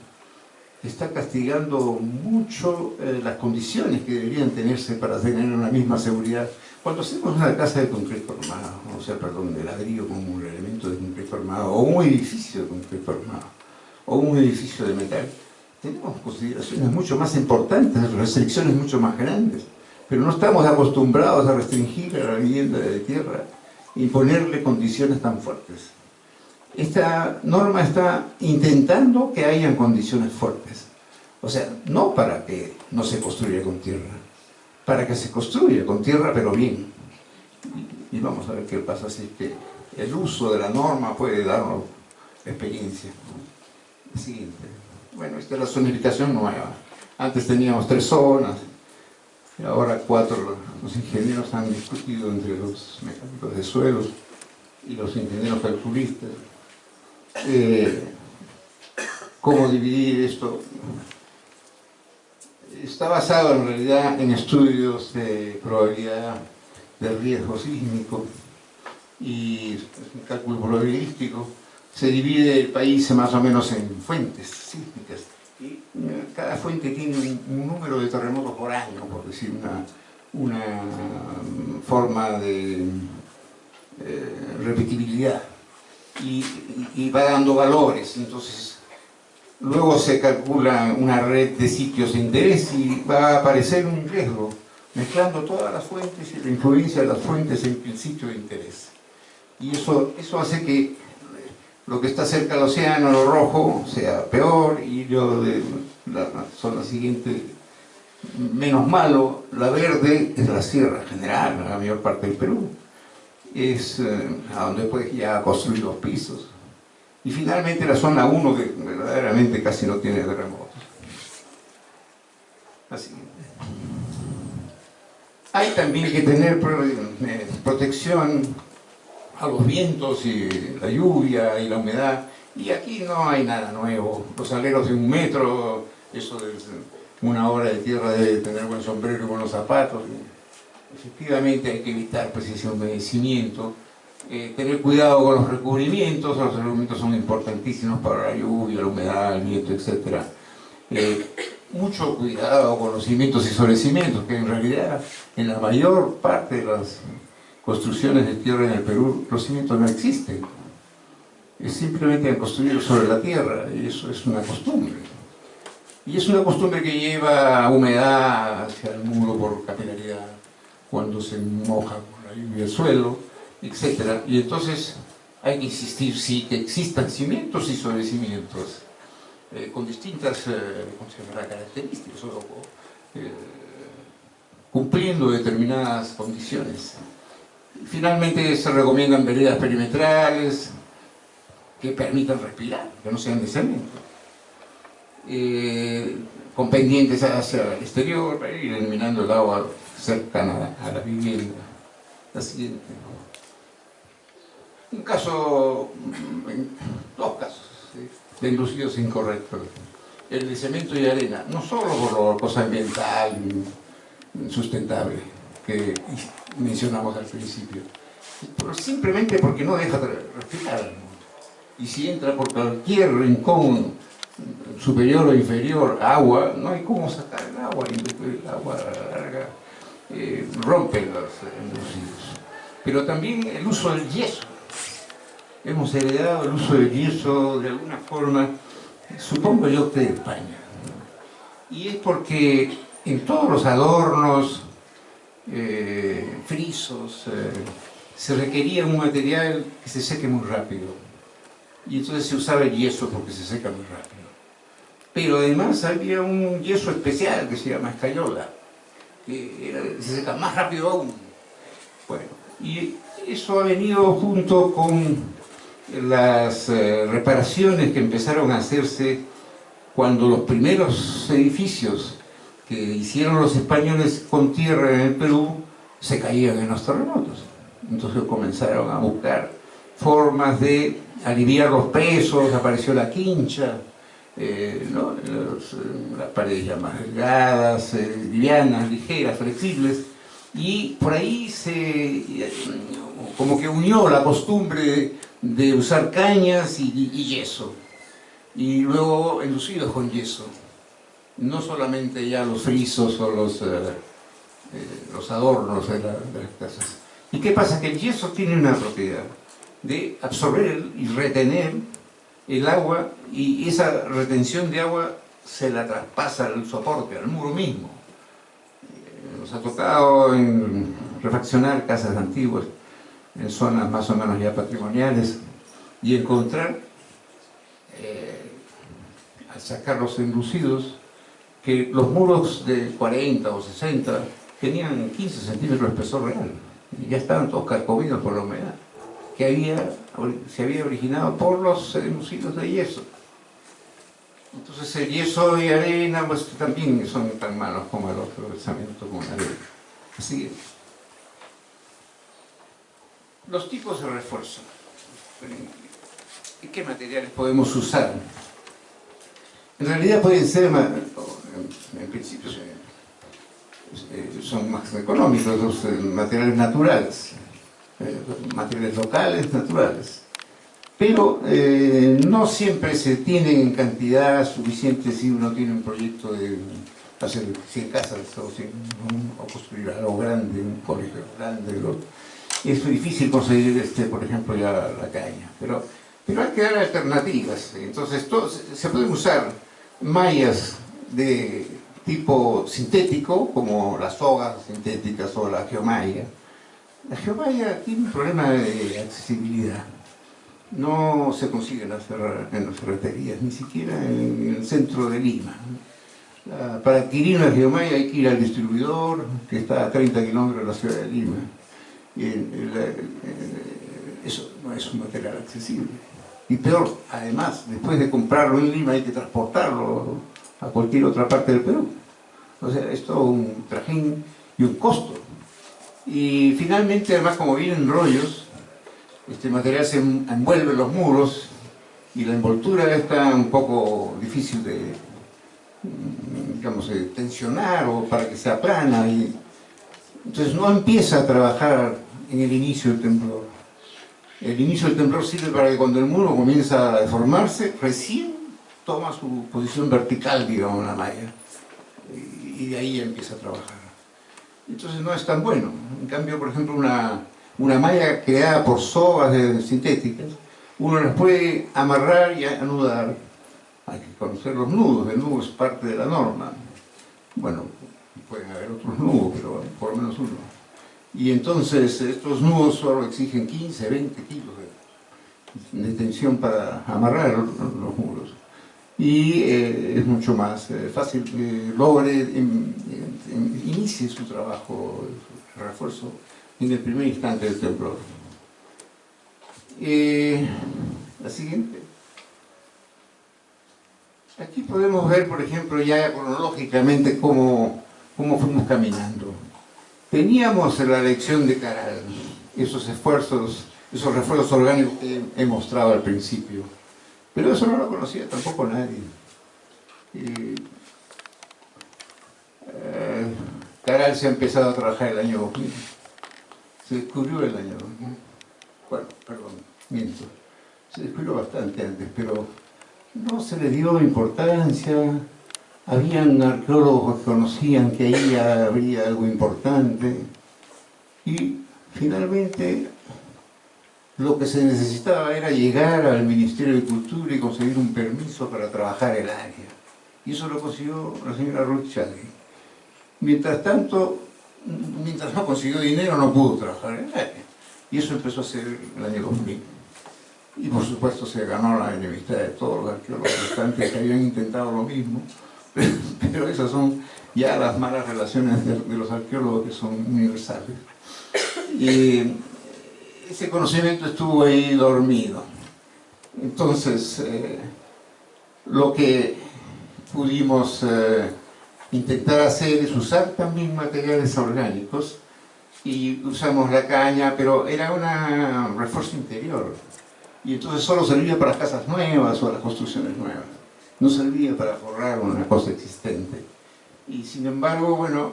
está castigando mucho las condiciones que deberían tenerse para tener una misma seguridad. Cuando hacemos una casa de concreto armado, o sea, perdón, de ladrillo con un elemento de concreto armado, o un edificio de concreto armado, o un edificio de metal, tenemos consideraciones mucho más importantes, restricciones mucho más grandes, pero no estamos acostumbrados a restringir a la vivienda de tierra y ponerle condiciones tan fuertes. Esta norma está intentando que hayan condiciones fuertes. O sea, no para que no se construya con tierra, para que se construya con tierra, pero bien. Y vamos a ver qué pasa si es que el uso de la norma puede darnos experiencia. Siguiente. Bueno, esta es la zonificación nueva. Antes teníamos 3 zonas, y ahora 4. Los ingenieros han discutido entre los mecánicos de suelos y los ingenieros calculistas cómo dividir esto. Está basado en realidad en estudios de probabilidad de riesgo sísmico y un cálculo probabilístico. Se divide el país más o menos en fuentes sísmicas y cada fuente tiene un número de terremotos por año, por decir una forma de repetibilidad. Y va dando valores, entonces luego se calcula una red de sitios de interés y va a aparecer un riesgo, mezclando todas las fuentes y la influencia de las fuentes en el sitio de interés. Y eso hace que lo que está cerca del océano, lo rojo, sea peor, y lo de la zona siguiente menos malo. La verde es la sierra general, la mayor parte del Perú. Es a donde puedes ya construir los pisos. Y finalmente la zona 1, que verdaderamente casi no tiene terremotos. Así. Hay también que tener protección a los vientos y la lluvia y la humedad. Y aquí no hay nada nuevo. Los aleros de 1 metro, eso de 1 hora de tierra debe tener buen sombrero y buenos zapatos. Efectivamente hay que evitar pues, ese humedecimiento, tener cuidado con los recubrimientos son importantísimos para la lluvia, la humedad, el viento, etc. Mucho cuidado con los cimientos y sobre cimientos, que en realidad en la mayor parte de las construcciones de tierra en el Perú los cimientos no existen. Es simplemente construir sobre la tierra, y eso es una costumbre. Y es una costumbre que lleva humedad hacia el muro por capilaridad, cuando se moja con la lluvia el suelo, etc. Y entonces hay que insistir, sí, que existan cimientos y sobrecimientos con distintas características, cumpliendo determinadas condiciones. Finalmente se recomiendan veredas perimetrales que permitan respirar, que no sean de cemento, con pendientes hacia el exterior, ir eliminando el agua cercana a la vivienda. La siguiente. Un caso, 2 casos de inducidos incorrectos. El de cemento y arena, no solo por la cosa ambiental sustentable, que mencionamos al principio. Pero simplemente porque no deja de respirar el mundo. Y si entra por cualquier rincón superior o inferior agua, no hay cómo sacar el agua, y el agua a la larga rompe los enlucidos. Pero también el uso del yeso. Hemos heredado el uso del yeso de alguna forma, supongo yo que de España. Y es porque en todos los adornos, frisos, se requería un material que se seque muy rápido. Y entonces se usaba el yeso porque se seca muy rápido. Pero además había un yeso especial que se llama escayola, que se seca más rápido aún. Bueno, y eso ha venido junto con las reparaciones que empezaron a hacerse cuando los primeros edificios que hicieron los españoles con tierra en el Perú se caían en los terremotos. Entonces comenzaron a buscar formas de aliviar los pesos, apareció la quincha, ¿no? Las paredes ya más delgadas, livianas, ligeras, flexibles, y por ahí se como que unió la costumbre de usar cañas y yeso, y luego enlucidos con yeso, no solamente ya los frisos o los adornos de las casas. ¿Y qué pasa? Que el yeso tiene una propiedad de absorber y retener el agua, y esa retención de agua se la traspasa al soporte, al muro mismo. Nos ha tocado refaccionar casas antiguas en zonas más o menos ya patrimoniales y encontrar, al sacar los enlucidos, que los muros de 40 o 60 tenían 15 centímetros de espesor real y ya estaban todos carcomidos por la humedad que se había originado por los enlucidos de yeso. Entonces el yeso y arena pues, también son tan malos como el otro, el cemento con arena. Así que los tipos de refuerzo. ¿Y qué materiales podemos usar? En realidad pueden ser, en principio son más económicos los materiales naturales, materiales locales, naturales. Pero no siempre se tienen en cantidad suficiente si uno tiene un proyecto de hacer 100 casas o construir algo grande, un colegio grande. Es difícil conseguir, por ejemplo, ya la caña. Pero hay que dar alternativas. Entonces, se pueden usar mallas de tipo sintético, como las sogas sintéticas o la geomalla. La geomalla tiene un problema de accesibilidad. No se consigue en las ferreterías, ni siquiera en el centro de Lima. Para adquirir una geomalla hay que ir al distribuidor, que está a 30 kilómetros de la ciudad de Lima. Eso no es un material accesible. Y peor, además, después de comprarlo en Lima hay que transportarlo a cualquier otra parte del Perú. O sea, es todo un trajín y un costo. Y finalmente, además, como vienen rollos, este material se envuelve en los muros y la envoltura está un poco difícil de, digamos, de tensionar o para que sea plana. Entonces no empieza a trabajar en el inicio del temblor. El inicio del temblor sirve para que cuando el muro comienza a deformarse, recién toma su posición vertical, digamos, la malla. Y de ahí empieza a trabajar. Entonces no es tan bueno. En cambio, por ejemplo, una malla creada por sogas sintéticas, uno las puede amarrar y anudar. Hay que conocer los nudos, el nudo es parte de la norma. Bueno, pueden haber otros nudos, pero por lo menos uno. Y entonces estos nudos solo exigen 15, 20 kilos de tensión para amarrar los muros. Y es mucho más fácil que inicie su trabajo, el refuerzo, en el primer instante del temblor. La siguiente. Aquí podemos ver, por ejemplo, ya cronológicamente cómo fuimos caminando. Teníamos la lección de Caral, esos esfuerzos, esos refuerzos orgánicos que he mostrado al principio. Pero eso no lo conocía tampoco nadie. Caral se ha empezado a trabajar el año 2000. Se descubrió el año 2000. Bueno, perdón, miento. Se descubrió bastante antes, pero no se le dio importancia. Habían arqueólogos que conocían que ahí habría algo importante. Y finalmente lo que se necesitaba era llegar al Ministerio de Cultura y conseguir un permiso para trabajar el área. Y eso lo consiguió la señora Ruth Chagui. Mientras tanto, mientras no consiguió dinero, no pudo trabajar en el área. Y eso empezó a ser el año 2000. Y por supuesto se ganó la enemistad de todos los arqueólogos restantes que habían intentado lo mismo. Pero esas son ya las malas relaciones de los arqueólogos, que son universales. Y ese conocimiento estuvo ahí dormido. Entonces, lo que pudimos intentar hacer es usar también materiales orgánicos, y usamos la caña, pero era un refuerzo interior, y entonces solo servía para las casas nuevas o las construcciones nuevas, no servía para forrar una cosa existente. Y sin embargo, bueno,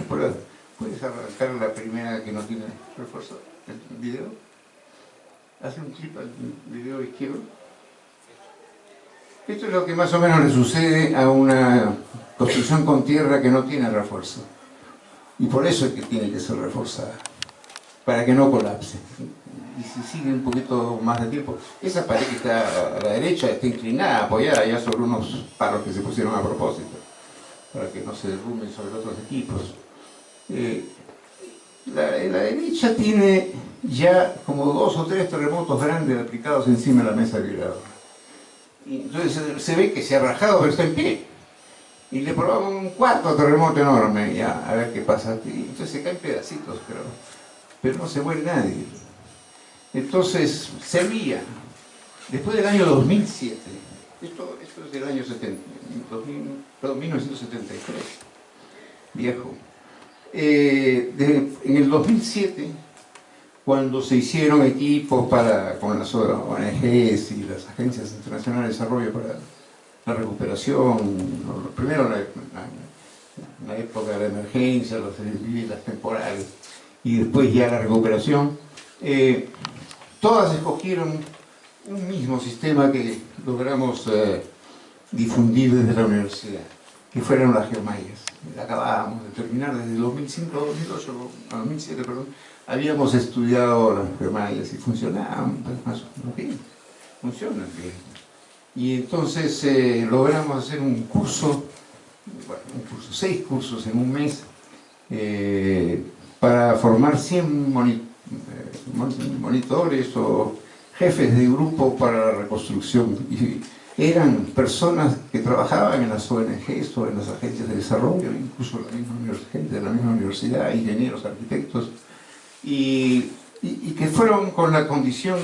¿puedes arrancar la primera que no tiene refuerzo? ¿El video? Hace un clip al video izquierdo. Esto es lo que más o menos le sucede a una construcción con tierra que no tiene refuerzo. Y por eso es que tiene que ser reforzada, para que no colapse. Y si sigue un poquito más de tiempo, esa pared que está a la derecha está inclinada, apoyada ya sobre unos palos que se pusieron a propósito, para que no se derrumben sobre otros equipos. La derecha tiene ya como 2 o 3 terremotos grandes aplicados encima de la mesa vibradora. Entonces se ve que se ha rajado, pero está en pie. Y le probamos un 4º terremoto enorme, ya, a ver qué pasa. Entonces se caen pedacitos, pero no se muere nadie. Entonces, servía. Después del año 2007, esto es del año 1973, viejo. En el 2007, cuando se hicieron equipos con las ONGs y las agencias internacionales de desarrollo para la recuperación, primero la época de la emergencia, las viviendas temporales, y después ya la recuperación, todas escogieron un mismo sistema que logramos difundir desde la universidad, que fueron las geomayas. Acabábamos de terminar desde 2005 a 2008, a 2007, perdón, habíamos estudiado las geomayas y funcionaban más o menos bien, funcionan bien. Y entonces logramos hacer un curso, 6 cursos en un mes, para formar 100 monitores o jefes de grupo para la reconstrucción. Y eran personas que trabajaban en las ONGs o en las agencias de desarrollo, incluso gente de la misma universidad, ingenieros, arquitectos, y que fueron con la condición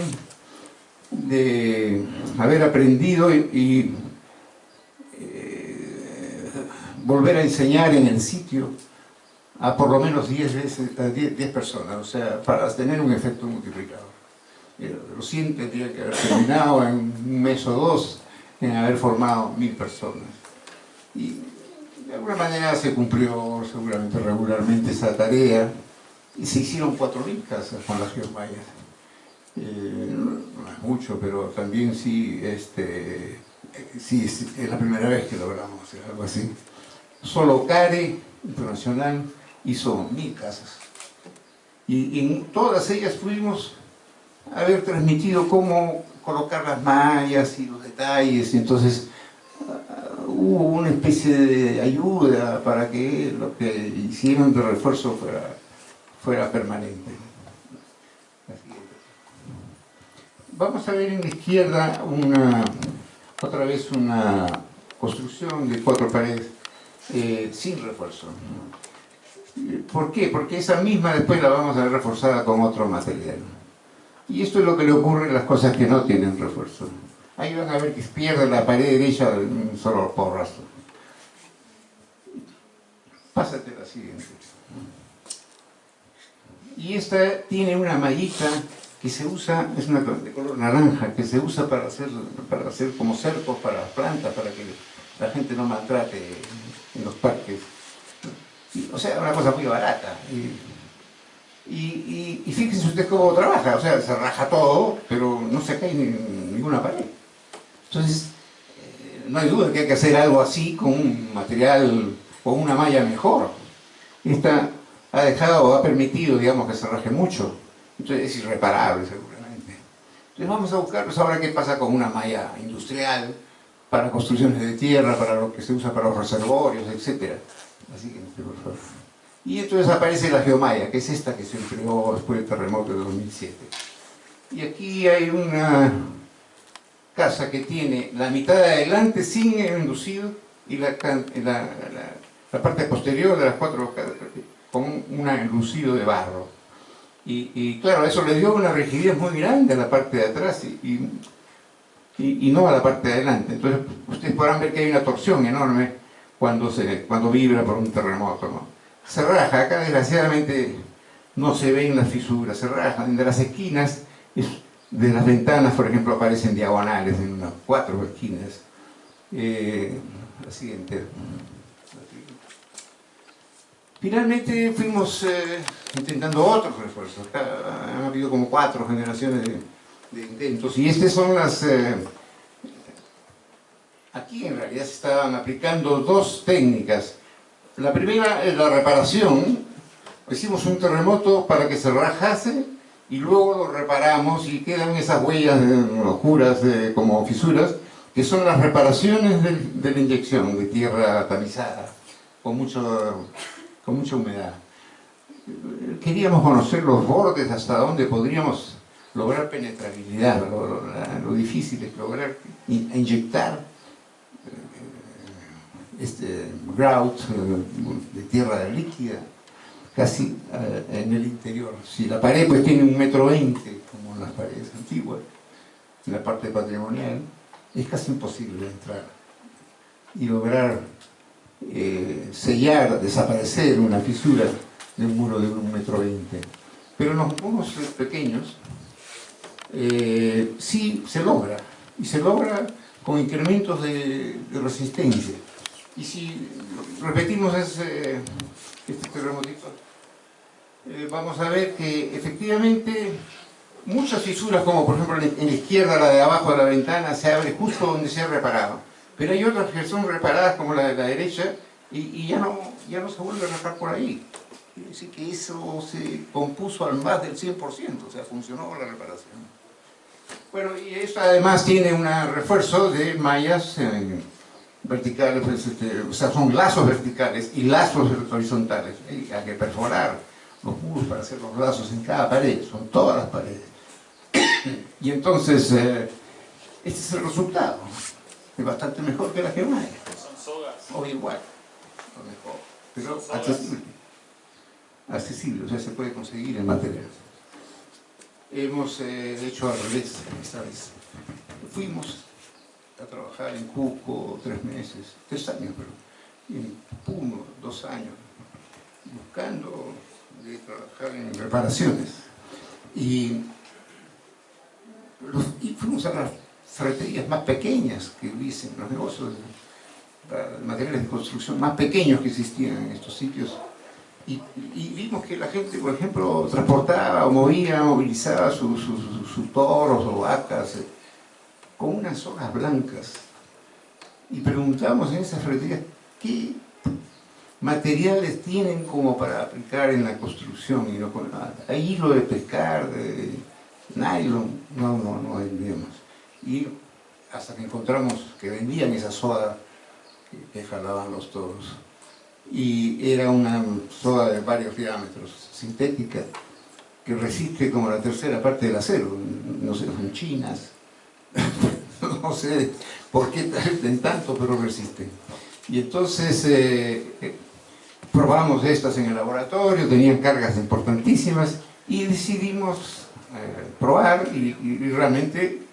de haber aprendido y volver a enseñar en el sitio a por lo menos 10 personas, o sea, para tener un efecto multiplicador. Los 100 tendrían que haber terminado en un mes o 2 en haber formado 1000 personas. Y de alguna manera se cumplió seguramente regularmente esa tarea, y se hicieron 4000 casas con las geomayas. No es mucho, pero también sí, sí es la primera vez que logramos hacer algo así. Solo CARE Internacional hizo 1000 casas. Y en todas ellas pudimos haber transmitido cómo colocar las mallas y los detalles, y entonces hubo una especie de ayuda para que lo que hicieron de refuerzo fuera permanente. Vamos a ver en la izquierda otra vez una construcción de 4 paredes sin refuerzo. ¿Por qué? Porque esa misma después la vamos a ver reforzada con otro material. Y esto es lo que le ocurre a las cosas que no tienen refuerzo. Ahí van a ver que pierde la pared derecha de un solo porrazo. Pásate a la siguiente. Y esta tiene una mallita que se usa, es una de color naranja, que se usa para hacer como cercos para las plantas, para que la gente no maltrate en los parques. O sea, una cosa muy barata. Y fíjense usted cómo trabaja, o sea, se raja todo, pero no se cae ninguna pared. Entonces, no hay duda que hay que hacer algo así con un material, con una malla mejor. Esta ha dejado, ha permitido, digamos, que se raje mucho. Entonces es irreparable, seguramente. Entonces vamos a buscar, pues ahora qué pasa con una malla industrial para construcciones de tierra, para lo que se usa para los reservorios, etc. Así que, por favor. Y entonces aparece la geomalla, que es esta que se empleó después del terremoto de 2007. Y aquí hay una casa que tiene la mitad de adelante sin enlucido y la parte posterior de las cuatro con un enlucido de barro. Y claro, eso le dio una rigidez muy grande a la parte de atrás y no a la parte de adelante. Entonces ustedes podrán ver que hay una torsión enorme cuando vibra por un terremoto, ¿no? Se raja, acá desgraciadamente no se ven las fisuras, se rajan. De las esquinas, de las ventanas, por ejemplo, aparecen diagonales en unas 4 esquinas. La siguiente. Finalmente fuimos intentando otros refuerzos. Han habido como 4 generaciones de intentos. Y estas son las... aquí en realidad se estaban aplicando 2 técnicas. La primera es la reparación. Hicimos un terremoto para que se rajase y luego lo reparamos y quedan esas huellas oscuras como fisuras, que son las reparaciones de la inyección de tierra tamizada, con mucha humedad. Queríamos conocer los bordes, hasta dónde podríamos lograr penetrabilidad, lo difícil es lograr inyectar este grout de tierra líquida casi en el interior. Si la pared pues tiene 1,20 m, como en las paredes antiguas, en la parte patrimonial, es casi imposible entrar y lograr sellar, desaparecer una fisura de un muro de 1,20 m. Pero en los muros pequeños sí se logra, y se logra con incrementos de resistencia. Y si repetimos este terremotito, vamos a ver que efectivamente muchas fisuras, como por ejemplo en la izquierda, la de abajo de la ventana, se abre justo donde se ha reparado. Pero hay otras que son reparadas, como la de la derecha, y ya no se vuelve a reparar por ahí. Quiere decir que eso se compuso al más del 100%, o sea, funcionó la reparación. Bueno, y esto además tiene un refuerzo de mallas verticales, pues, o sea, son lazos verticales y lazos horizontales. Hay que perforar los muros para hacer los lazos en cada pared, son todas las paredes. Y entonces, este es el resultado. Es bastante mejor que la geomalla. Son sogas. O igual, o mejor. Pero accesible. Accesible, o sea, se puede conseguir en material. Hemos hecho al revés esta vez. Fuimos a trabajar en Cusco 3 meses, 3 años, pero en Puno 2 años, buscando de trabajar en reparaciones. Y fuimos a las ferreterías más pequeñas que hubiesen, los negocios de materiales de construcción más pequeños que existían en estos sitios. Y vimos que la gente, por ejemplo, transportaba o movilizaba sus toros o vacas con unas sogas blancas. Y preguntamos en esas ferreterías qué materiales tienen como para aplicar en la construcción. Y no con nada. Hay hilo de pescar, de nylon, no hay idiomas. Y hasta que encontramos que vendían esa soga que jalaban los toros. Y era una soga de varios diámetros, sintética, que resiste como la tercera parte del acero. No sé, son chinas. No sé por qué en tanto, pero resisten. Y entonces probamos estas en el laboratorio, tenían cargas importantísimas y decidimos probar y realmente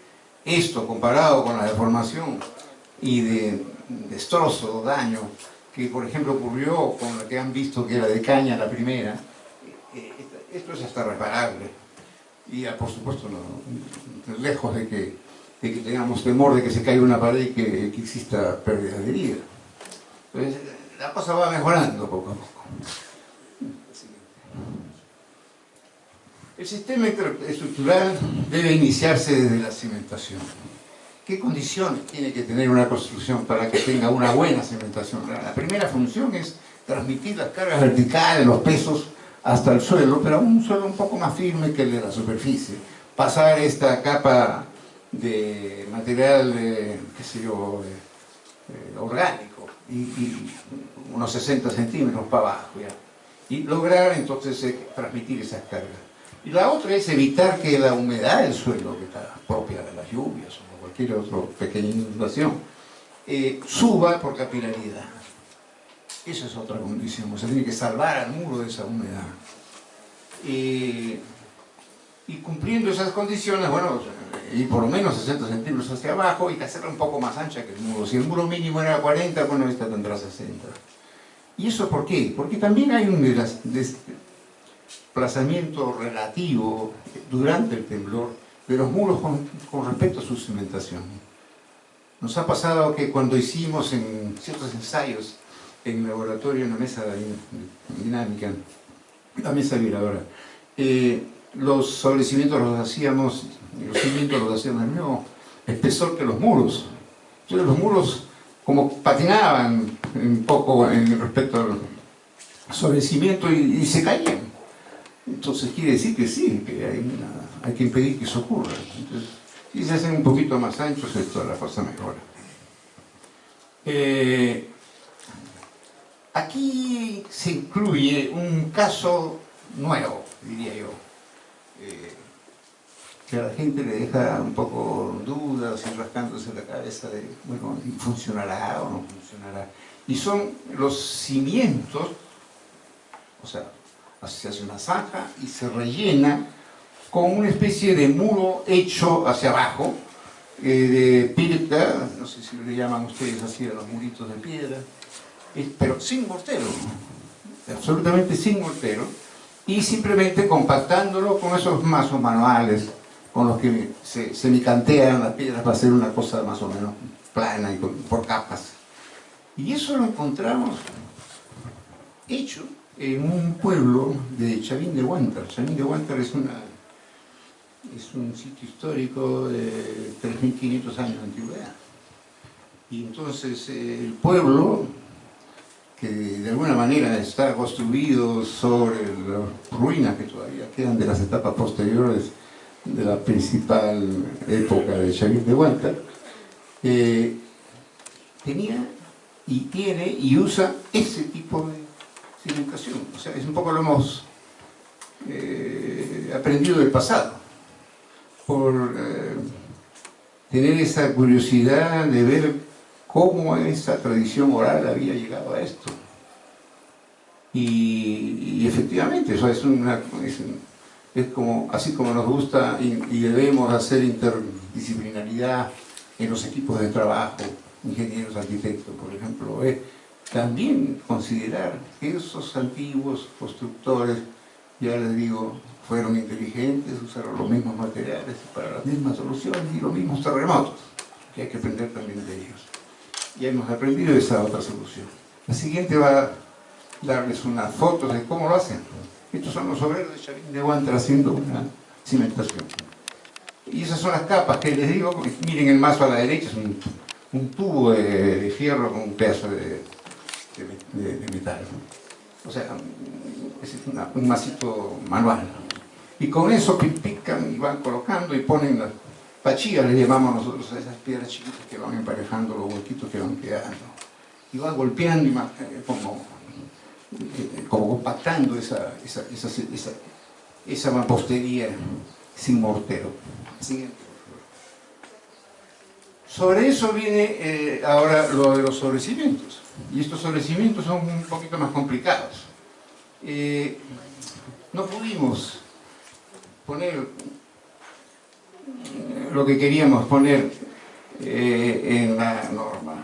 esto comparado con la deformación y de destrozo, daño, que por ejemplo ocurrió con la que han visto que era de caña la primera, esto es hasta reparable. Y por supuesto, lejos de que tengamos temor de que se caiga una pared y que exista pérdida de vida. Entonces, la cosa va mejorando poco a poco. El sistema estructural debe iniciarse desde la cimentación. ¿Qué condiciones tiene que tener una construcción para que tenga una buena cimentación? La primera función es transmitir las cargas verticales, los pesos, hasta el suelo, pero a un suelo un poco más firme que el de la superficie. Pasar esta capa de material, qué sé yo, orgánico, y unos 60 centímetros para abajo, ya. Y lograr entonces transmitir esas cargas. Y la otra es evitar que la humedad del suelo, que está propia de las lluvias o cualquier otra pequeña inundación, suba por capilaridad. Esa es otra condición, o sea, tiene que salvar al muro de esa humedad. Y cumpliendo esas condiciones, bueno, y por lo menos 60 centímetros hacia abajo, y que hacerla un poco más ancha que el muro. Si el muro mínimo era 40, bueno, esta tendrá 60. ¿Y eso por qué? Porque también hay un desplazamiento relativo durante el temblor de los muros con respecto a su cimentación. Nos ha pasado que cuando hicimos en ciertos ensayos en el laboratorio, en la mesa dinámica, la mesa vibradora, los establecimientos los hacíamos, los cimientos los hacíamos del mismo espesor que los muros. Entonces los muros como patinaban un poco en respecto al sobrecimiento y se caían. Entonces quiere decir que sí, que hay que impedir que eso ocurra. Entonces, si se hacen un poquito más anchos, esto la cosa mejora. Aquí se incluye un caso nuevo, diría yo, que a la gente le deja un poco dudas y rascándose la cabeza de, bueno, ¿funcionará o no funcionará? Y son los cimientos, o sea, se hace una zanja y se rellena con una especie de muro hecho hacia abajo, de pirca, no sé si le llaman ustedes así a los muritos de piedra, pero sin mortero, absolutamente sin mortero, y simplemente compactándolo con esos mazos manuales con los que se semicantean las piedras para hacer una cosa más o menos plana y por capas. Y eso lo encontramos hecho en un pueblo de Chavín de Huántar. Chavín de Huántar es un sitio histórico de 3.500 años de antigüedad. Y entonces el pueblo, que de alguna manera está construido sobre las ruinas que todavía quedan de las etapas posteriores de la principal época de Chavín de Huántar, tenía y tiene y usa ese tipo de cimentación. O sea, es un poco lo hemos aprendido del pasado, por tener esa curiosidad de ver cómo esa tradición oral había llegado a esto. Y efectivamente, eso es como, así como nos gusta y debemos hacer interdisciplinaridad en los equipos de trabajo, ingenieros, arquitectos, por ejemplo, también considerar que esos antiguos constructores, ya les digo, fueron inteligentes, usaron los mismos materiales para las mismas soluciones y los mismos terremotos, que hay que aprender también de ellos. Ya hemos aprendido esa otra solución. La siguiente va a darles unas fotos de cómo lo hacen. Estos son los obreros de Chavín de Huántar haciendo una cimentación. Y esas son las capas que les digo. Miren el mazo a la derecha, es un tubo de fierro con un pedazo de metal. O sea, es un masito manual. Y con eso pican y van colocando y ponen las pachillas, le llamamos nosotros a esas piedras chiquitas que van emparejando los huequitos que van quedando. Y van golpeando y como compactando esa mampostería sin mortero. Siguiente. Sobre eso viene ahora lo de los sobrecimientos. Y estos sobrecimientos son un poquito más complicados. No pudimos poner lo que queríamos poner en la norma.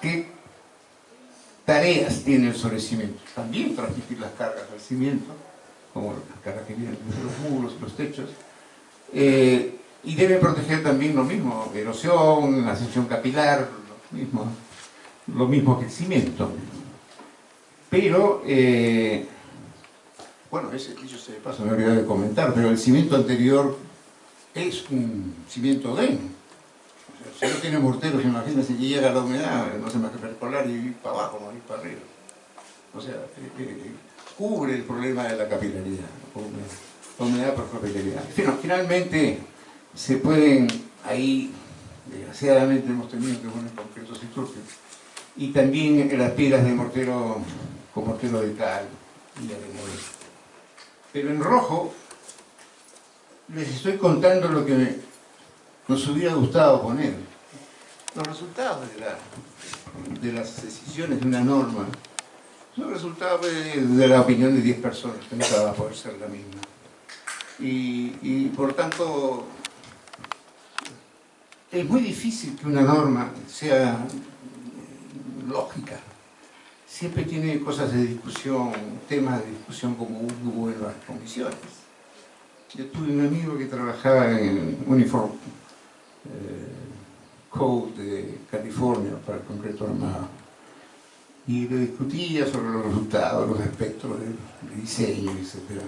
¿Qué tareas tiene el sobrecimiento? También transmitir las cargas al cimiento, como las cargas que vienen desde los muros, los techos, y debe proteger también lo mismo, erosión, ascensión capilar, lo mismo. lo mismo que el cimiento. Pero, bueno, ese dicho se de paso me olvidé de comentar, pero el cimiento anterior es un cimiento denso. O sea, si no tiene morteros, imagínense que llega la humedad, no se me va a percolar y ir para abajo, no ir para arriba. O sea, cubre el problema de la capilaridad, la humedad por capilaridad. Finalmente, se pueden, ahí, desgraciadamente hemos tenido que poner concretos y turcos, y también las piedras de mortero, con mortero de cal y de arenero. Pero en rojo, les estoy contando lo que nos hubiera gustado poner. Los resultados de las decisiones de una norma son resultados de la opinión de 10 personas, que nunca va a poder ser la misma. Y por tanto, es muy difícil que una norma sea lógica. Siempre tiene cosas de discusión, temas de discusión como hubo en las comisiones. Yo tuve un amigo que trabajaba en Uniform Code de California para el concreto armado y le discutía sobre los resultados, los aspectos de diseño, etc.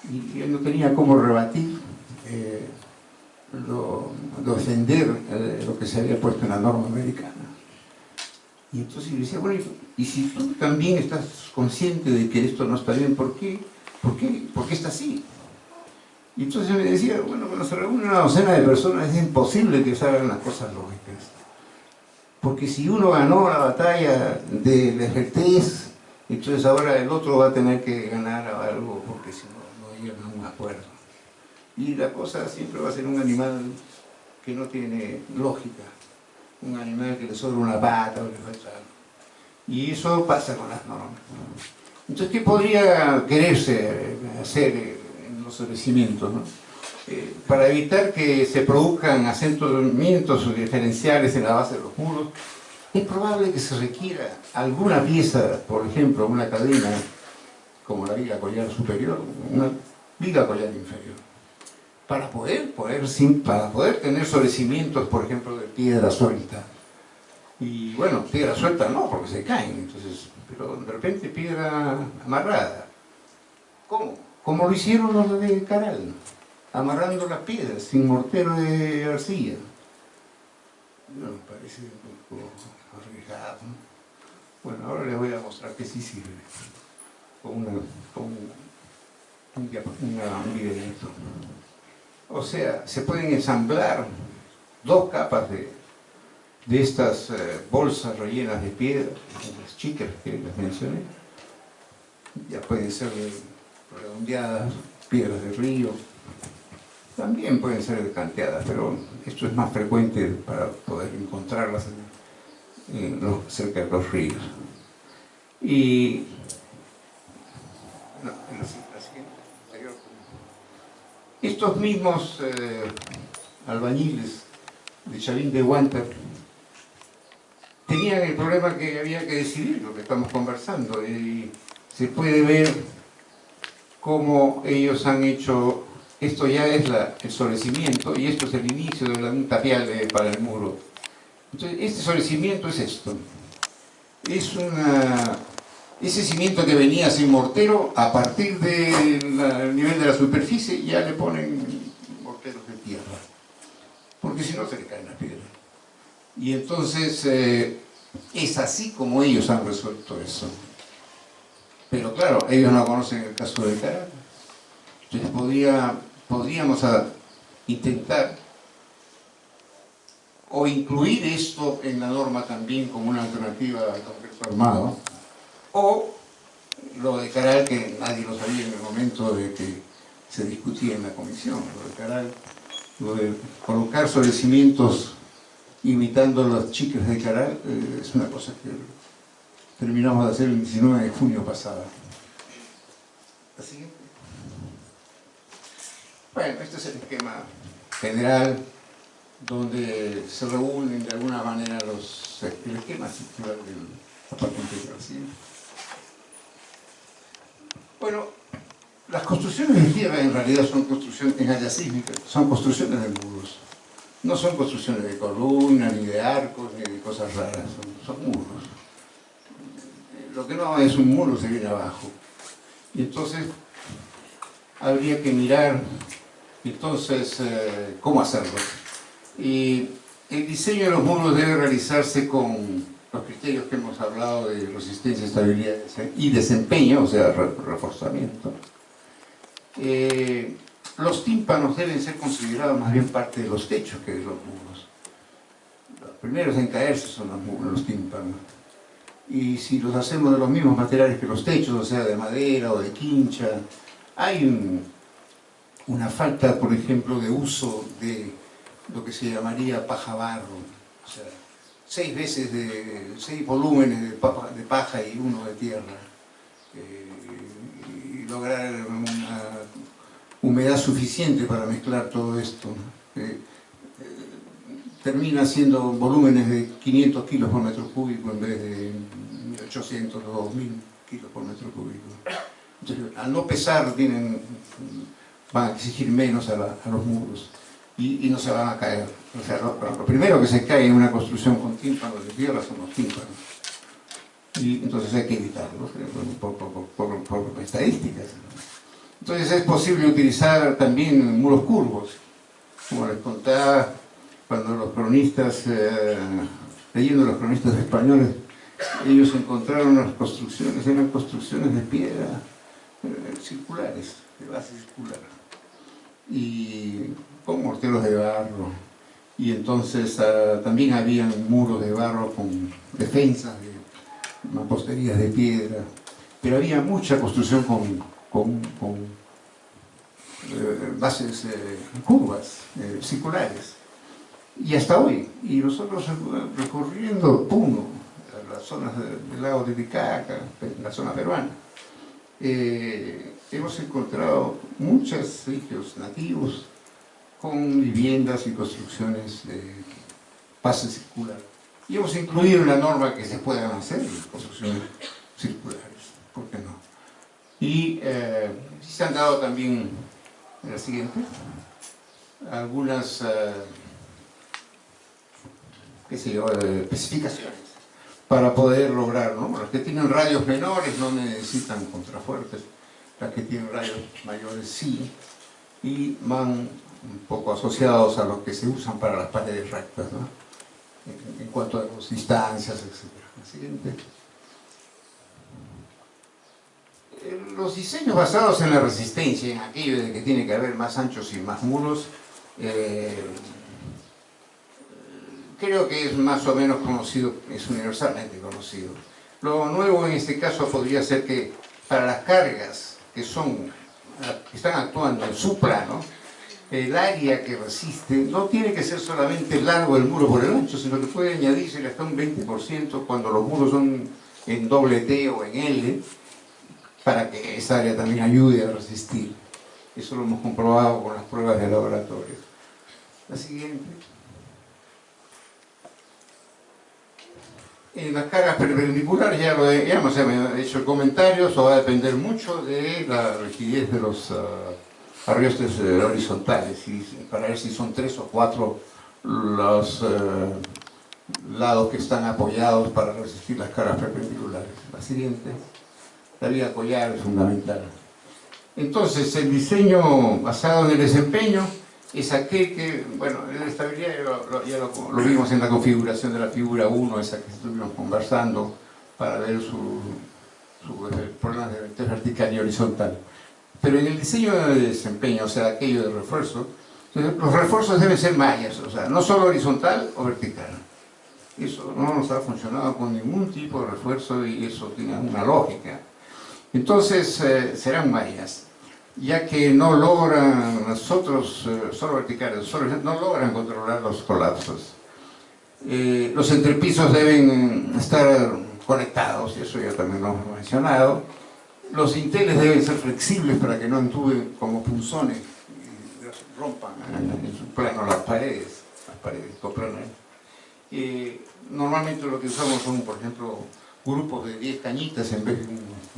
Y él no tenía cómo rebatir, defender lo que se había puesto en la norma americana. Y entonces yo decía, bueno, y si tú también estás consciente de que esto no está bien, ¿por qué está así? Y entonces yo me decía, bueno, cuando se reúne una docena de personas es imposible que se hagan las cosas lógicas. Porque si uno ganó la batalla de la FTS, entonces ahora el otro va a tener que ganar algo porque si no, no llegan a un acuerdo. Y la cosa siempre va a ser un animal que no tiene lógica. Un animal que le sobra una pata o le falta algo. Y eso pasa con las normas. Entonces, ¿qué podría quererse hacer en los obedecimientos, ¿no? Para evitar que se produzcan asentamientos diferenciales en la base de los muros, es probable que se requiera alguna pieza, por ejemplo, una cadena, como la viga collar superior, una viga collar inferior, para poder tener sobrecimientos, por ejemplo, de piedra suelta. Y bueno, piedra suelta no, porque se caen, entonces, pero de repente piedra amarrada. ¿Cómo? Como lo hicieron los de Caral, amarrando las piedras, sin mortero de arcilla. No, me parece un poco arriesgado, ¿no? Bueno, ahora les voy a mostrar que sí sirve, con un videito. O sea, se pueden ensamblar dos capas de estas bolsas rellenas de piedra, las chicas que les mencioné. Ya pueden ser redondeadas, piedras de río, también pueden ser canteadas, pero esto es más frecuente para poder encontrarlas cerca de los ríos. Y no, en la siguiente, anterior. Estos mismos albañiles de Chavín de Guantar tenían el problema que había que decidir, lo que estamos conversando, y se puede ver cómo ellos han hecho, esto ya es el sobrecimiento y esto es el inicio de un tapial para el muro. Entonces, este sobrecimiento es esto. Es ese cimiento que venía sin mortero, a partir del nivel de la superficie ya le ponen morteros de tierra, porque si no se le caen las piedras. Y entonces es así como ellos han resuelto eso. Pero claro, ellos no conocen el caso de Caral. Entonces podríamos intentar o incluir esto en la norma también como una alternativa al concreto armado, o lo de Caral, que nadie lo sabía en el momento de que se discutía en la comisión. Lo de Caral, lo de colocar sobre cimientos imitando los chiques de Caral, es una cosa que terminamos de hacer el 19 de junio pasado. La siguiente. Bueno, este es el esquema general donde se reúnen de alguna manera el esquema circular de la parte integral, ¿sí? Bueno, las construcciones de tierra en realidad son construcciones en área sísmica, son construcciones de muros. No son construcciones de columnas, ni de arcos, ni de cosas raras. son muros. Lo que no es un muro se viene abajo. Y entonces habría que mirar entonces cómo hacerlo. Y el diseño de los muros debe realizarse con los criterios que hemos hablado de resistencia, estabilidad y desempeño, o sea, reforzamiento. Los tímpanos deben ser considerados más bien parte de los techos que de los muros. Los primeros en caerse son los tímpanos. Y si los hacemos de los mismos materiales que los techos, o sea, de madera o de quincha, hay una falta, por ejemplo, de uso de lo que se llamaría paja-barro. O sea, 6 volúmenes de paja y 1 de tierra. Y lograr una humedad suficiente para mezclar todo esto. Termina siendo volúmenes de 500 kilos por metro cúbico en vez de 1800 o 2000 kilos por metro cúbico. Entonces, al no pesar, van a exigir menos a los muros y no se van a caer. O sea, lo primero que se cae en una construcción con tímpanos de tierra son los tímpanos. Y entonces hay que evitarlo por estadísticas. Entonces es posible utilizar también muros curvos, como les contaba cuando los cronistas, leyendo los cronistas españoles, ellos encontraron unas construcciones, eran construcciones de piedra circulares, de base circular, y con morteros de barro, y entonces también habían muros de barro con defensas de mamposterías de piedra, pero había mucha construcción con bases curvas, circulares. Y hasta hoy, y nosotros recorriendo Puno, las zonas del lago Titicaca, en la zona peruana, hemos encontrado muchos sitios nativos con viviendas y construcciones de base circular. Y hemos incluido en la norma que se puedan hacer construcciones circulares, ¿por qué no? Y se han dado también, en la siguiente, algunas especificaciones para poder lograr, ¿no? Las que tienen radios menores no necesitan contrafuertes, las que tienen radios mayores sí, y van un poco asociados a los que se usan para las paredes rectas, ¿no? En cuanto a las distancias, etc. La siguiente. Los diseños basados en la resistencia, en aquello de que tiene que haber más anchos y más muros, creo que es más o menos conocido, es universalmente conocido. Lo nuevo en este caso podría ser que para las cargas que están actuando en su plano, el área que resiste no tiene que ser solamente el largo del muro por el ancho, sino que puede añadirse hasta un 20% cuando los muros son en doble T o en L, para que esa área también ayude a resistir. Eso lo hemos comprobado con las pruebas de laboratorio. La siguiente. En las cargas perpendiculares ya hemos hecho el comentario, eso va a depender mucho de la rigidez de los arriostes horizontales, para ver si son 3 o 4 los lados que están apoyados para resistir las cargas perpendiculares. La siguiente. La vía collar es fundamental. Entonces, el diseño basado en el desempeño es aquel que, bueno, en la estabilidad ya lo vimos en la configuración de la figura 1, esa que estuvimos conversando, para ver su problema de vector vertical y horizontal. Pero en el diseño de desempeño, o sea, aquello de refuerzo, los refuerzos deben ser mallas, o sea, no solo horizontal o vertical. Eso no nos ha funcionado con ningún tipo de refuerzo y eso tiene una lógica. Entonces serán mallas, ya que no logran nosotros, solo verticales, no logran controlar los colapsos. Los entrepisos deben estar conectados, y eso ya también lo hemos mencionado. Los dinteles deben ser flexibles para que no entuben como punzones y rompan en su plano las paredes coplanas. Normalmente lo que usamos son, por ejemplo, grupos de 10 cañitas en vez de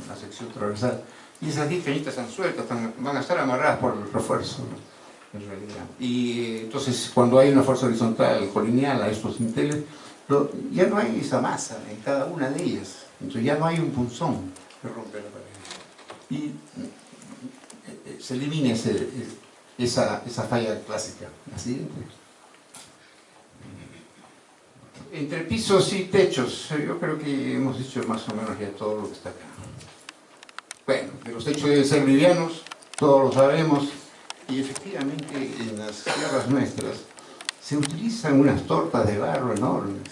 una sección transversal. Y esas 10 cañitas están sueltas, van a estar amarradas por el refuerzo, ¿no? En realidad. Y entonces, cuando hay una fuerza horizontal colineal a estos dinteles, ya no hay esa masa en cada una de ellas, entonces ya no hay un punzón que rompe la pared. Y se elimina esa falla clásica. La siguiente. Entre pisos y techos, yo creo que hemos dicho más o menos ya todo lo que está acá. Bueno, que los techos deben ser livianos, todos lo sabemos, y efectivamente en las tierras nuestras se utilizan unas tortas de barro enormes,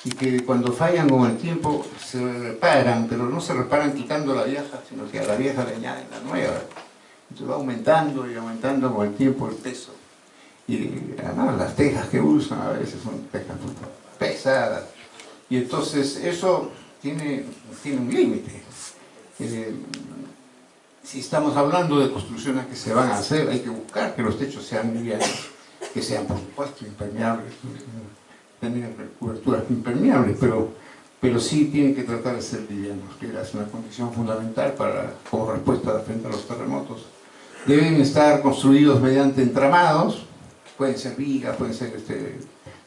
y que cuando fallan con el tiempo se reparan, pero no se reparan quitando la vieja, sino que a la vieja le añaden la nueva. Entonces va aumentando y aumentando con el tiempo el peso. Y además las tejas que usan a veces son tejas pesadas. Y entonces eso tiene un límite. Si estamos hablando de construcciones que se van a hacer, hay que buscar que los techos sean livianos, que sean por supuesto impermeables, tener coberturas impermeables, pero sí tienen que tratar de ser livianos, que es una condición fundamental como respuesta frente a los terremotos. Deben estar construidos mediante entramados, pueden ser vigas, pueden ser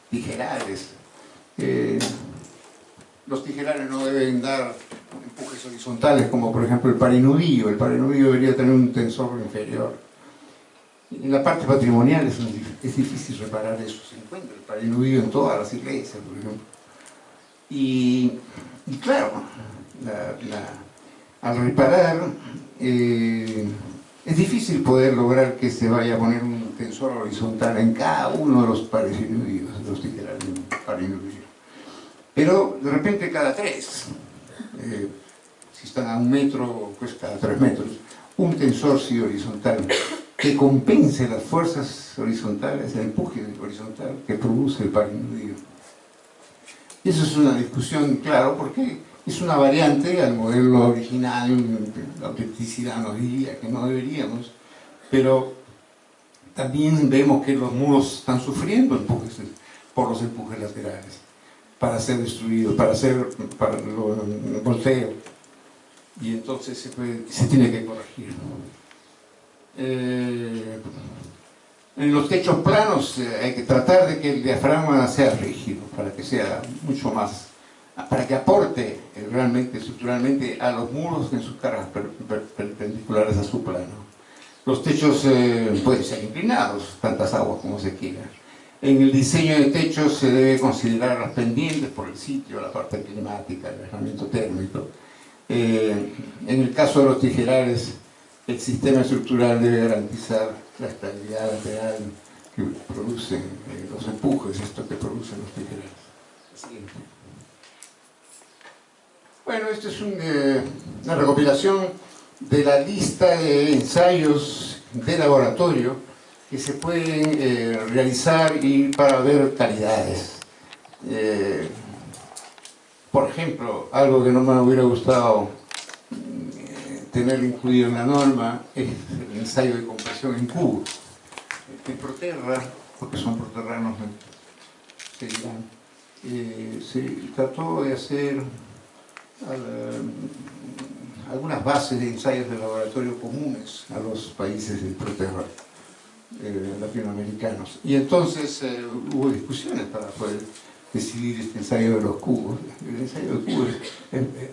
tijerales. Los tijerales no deben dar empujes horizontales, como por ejemplo el parinudillo. El parinudillo debería tener un tensor inferior. En la parte patrimonial es difícil reparar eso. Se encuentra el parinudillo en todas las iglesias, por ejemplo. Y claro, al reparar, es difícil poder lograr que se vaya a poner un tensor horizontal en cada uno de los parinudillos, los tijerales parinudillos. Pero de repente cada 3, si están a 1 metro, pues cada 3 metros, un tensor sí horizontal que compense las fuerzas horizontales, el empuje horizontal que produce el parinudillo. Eso es una discusión, claro, porque es una variante al modelo original. La autenticidad nos diría que no deberíamos, pero también vemos que los muros están sufriendo empujes por los empujes laterales para ser destruidos, para el volteo, y entonces se tiene que corregir. En los techos planos hay que tratar de que el diafragma sea rígido, para que sea mucho más, para que aporte realmente, estructuralmente, a los muros en sus cargas perpendiculares a su plano. Los techos pueden ser inclinados, tantas aguas como se quiera. En el diseño de techos se debe considerar las pendientes por el sitio, la parte climática, el aislamiento térmico. En el caso de los tijerales, el sistema estructural debe garantizar la estabilidad lateral que producen los empujes, esto que producen los tijerales. Siguiente. Bueno, esta es una recopilación de la lista de ensayos de laboratorio que se pueden realizar y para ver calidades. Por ejemplo, algo que no me hubiera gustado tener incluido en la norma es el ensayo de compresión en cubo. En Proterra, porque son proterranos, se dirán, se trató de hacer algunas bases de ensayos de laboratorio comunes a los países de Proterra latinoamericanos. Y entonces hubo discusiones para poder decidir este ensayo de los cubos. El ensayo de cubos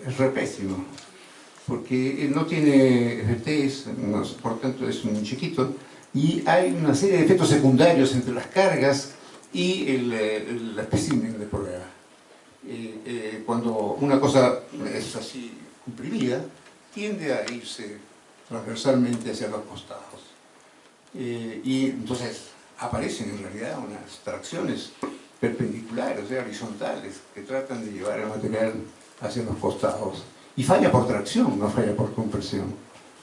es re pésimo, porque no tiene FTs, por tanto es un chiquito, y hay una serie de efectos secundarios entre las cargas y el espécimen de prueba. Cuando una cosa es así comprimida, tiende a irse transversalmente hacia los costados. Y entonces aparecen en realidad unas tracciones perpendiculares, o sea, horizontales, que tratan de llevar el material hacia los costados. Y falla por tracción, no falla por compresión.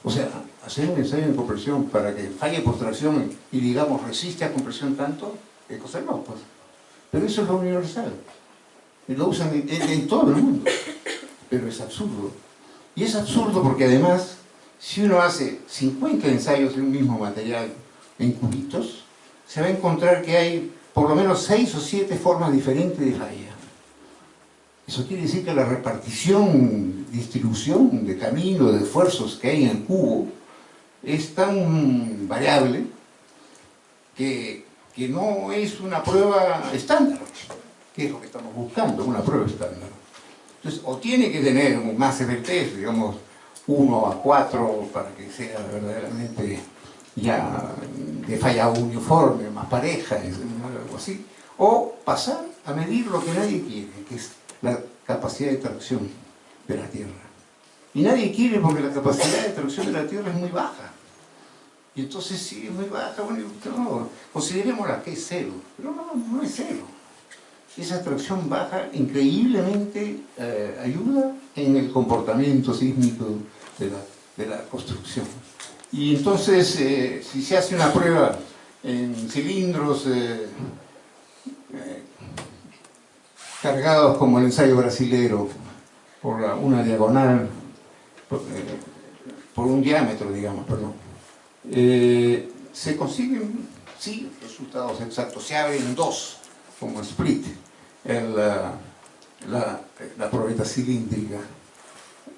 O sea, hacer un ensayo de compresión para que falle por tracción y, digamos, resiste a compresión tanto, es cosa loca. Pero eso es lo universal. Y lo usan en todo el mundo. Pero es absurdo. Y es absurdo porque además, si uno hace 50 ensayos de un mismo material en cubitos, se va a encontrar que hay por lo menos 6 o 7 formas diferentes de falla. Eso quiere decir que la repartición, distribución de camino, de esfuerzos que hay en el cubo es tan variable que no es una prueba estándar, que es lo que estamos buscando, una prueba estándar. Entonces, o tiene que tener un más FT, digamos, 1:4, para que sea verdaderamente ya de falla uniforme, más pareja, algo así, o pasar a medir lo que nadie quiere, que es la capacidad de tracción de la Tierra. Y nadie quiere porque la capacidad de tracción de la Tierra es muy baja. Y entonces, si es muy baja, bueno, no, considerémosla que es cero, pero no es cero. Esa tracción baja increíblemente ayuda en el comportamiento sísmico de la construcción. Y entonces, si se hace una prueba en cilindros cargados como el ensayo brasilero por una diagonal, por un diámetro, digamos, perdón, se consiguen, sí, resultados exactos. Se abren dos, como split, la probeta cilíndrica,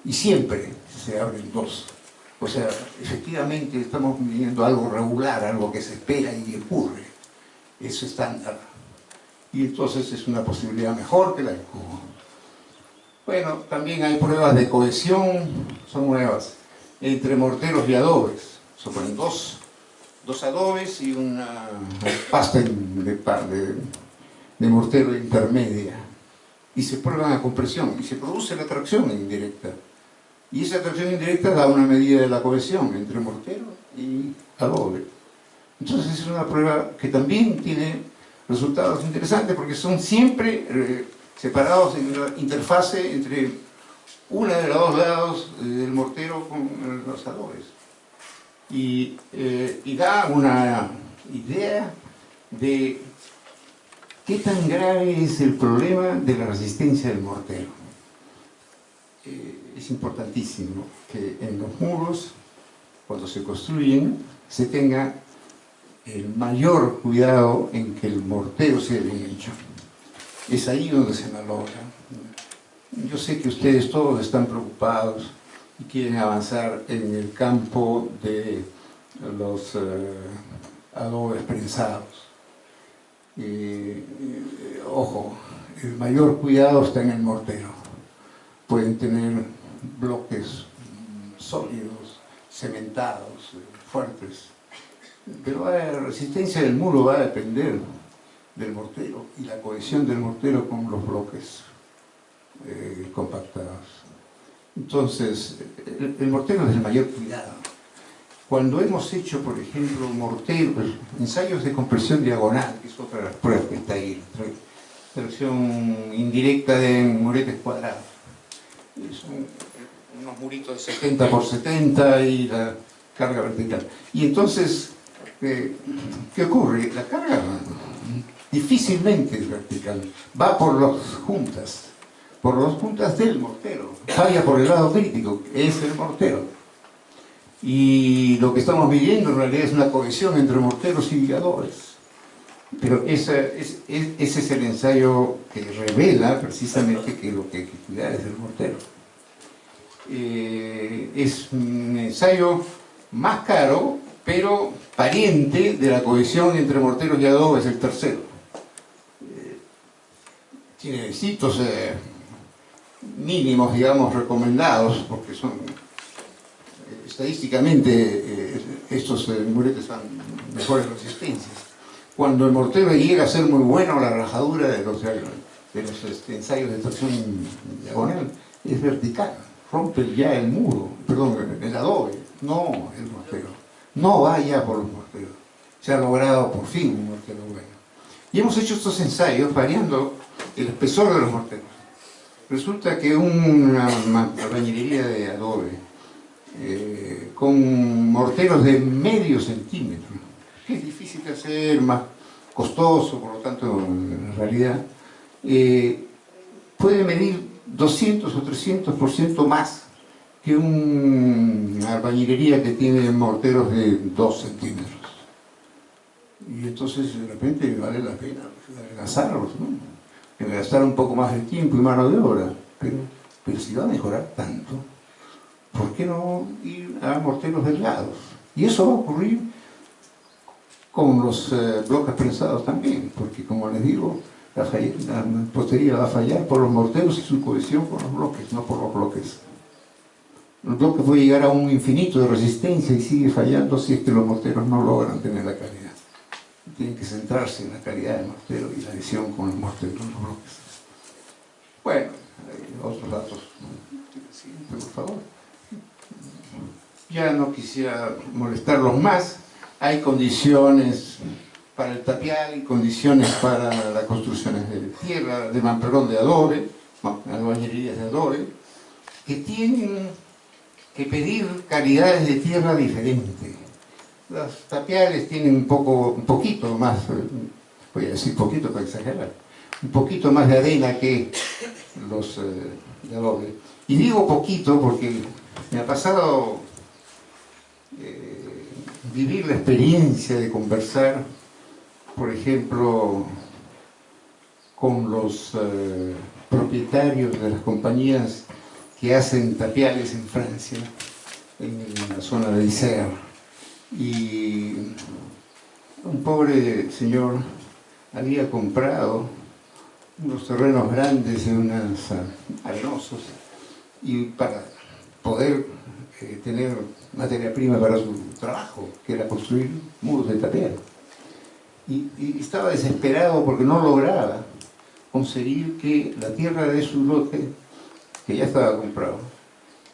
y siempre se abren dos. O sea, efectivamente estamos viviendo algo regular, algo que se espera y ocurre. Es estándar. Y entonces es una posibilidad mejor que la del cubo. Bueno, también hay pruebas de cohesión, son nuevas, entre morteros y adobes. Son dos adobes y una pasta de mortero intermedia. Y se prueban a compresión y se produce la tracción indirecta. Y esa tracción indirecta da una medida de la cohesión entre mortero y adobe. Entonces es una prueba que también tiene resultados interesantes porque son siempre separados en la interfase entre una de los dos lados del mortero con los adobes. Y da una idea de qué tan grave es el problema de la resistencia del mortero. Es importantísimo que en los muros, cuando se construyen, se tenga el mayor cuidado en que el mortero sea bien hecho. Es ahí donde se malogra. Yo sé que ustedes todos están preocupados y quieren avanzar en el campo de los adobes prensados. Ojo, el mayor cuidado está en el mortero. Pueden tener bloques sólidos, cementados, fuertes, pero la resistencia del muro va a depender del mortero y la cohesión del mortero con los bloques compactados. Entonces, el mortero es el mayor cuidado. Cuando hemos hecho, por ejemplo, morteros, ensayos de compresión diagonal, que es otra de las pruebas que está ahí, tracción indirecta de muretes cuadrados, son unos muritos de 70 por 70 y la carga vertical. Y entonces, ¿qué ocurre? La carga difícilmente es vertical, va por las juntas del mortero, falla por el lado crítico, que es el mortero. Y lo que estamos viviendo en realidad es una cohesión entre morteros y adobes. Pero ese es el ensayo que revela precisamente que lo que hay que cuidar es el mortero. Es un ensayo más caro, pero pariente de la cohesión entre morteros y adobes, el tercero. Tiene requisitos mínimos, digamos, recomendados, porque son estadísticamente estos muretes dan mejores resistencias. Cuando el mortero llega a ser muy bueno, la rajadura de los ensayos de tracción diagonal es vertical, rompe ya el muro, perdón, el adobe, no el mortero. No va ya por los morteros. Se ha logrado por fin un mortero bueno. Y hemos hecho estos ensayos variando el espesor de los morteros. Resulta que una albañilería de adobe con morteros de medio centímetro, que es difícil de hacer, más costoso, por lo tanto, en realidad, puede medir 200 o 300% más que una albañilería que tiene morteros de 2 centímetros. Y entonces, de repente, vale la pena adelgazarlos, ¿no? Gastar un poco más de tiempo y mano de obra, pero si va a mejorar tanto, ¿por qué no ir a morteros delgados? Y eso va a ocurrir con los bloques prensados también, porque como les digo, la mampostería va a fallar por los morteros y su cohesión con los bloques, no por los bloques. El bloque puede llegar a un infinito de resistencia y sigue fallando si es que los morteros no logran tener la calidad. Tienen que centrarse en la calidad del mortero y la adhesión con el mortero en los bloques. Bueno, otros datos. Siguiente, por favor. Ya no quisiera molestarlos más. Hay condiciones para el tapial y condiciones para las construcciones de tierra, de adobe, albañilerías de adobe, que tienen que pedir calidades de tierra diferentes. Los tapiales tienen un poquito más, voy a decir poquito para exagerar, un poquito más de arena que los de adobe. Y digo poquito porque me ha pasado vivir la experiencia de conversar, por ejemplo, con los propietarios de las compañías que hacen tapiales en Francia, en la zona de Isère. Y un pobre señor había comprado unos terrenos grandes en unos arenosos, y para poder tener materia prima para su trabajo, que era construir muros de tapial. Y estaba desesperado porque no lograba conseguir que la tierra de su lote, que ya estaba comprado,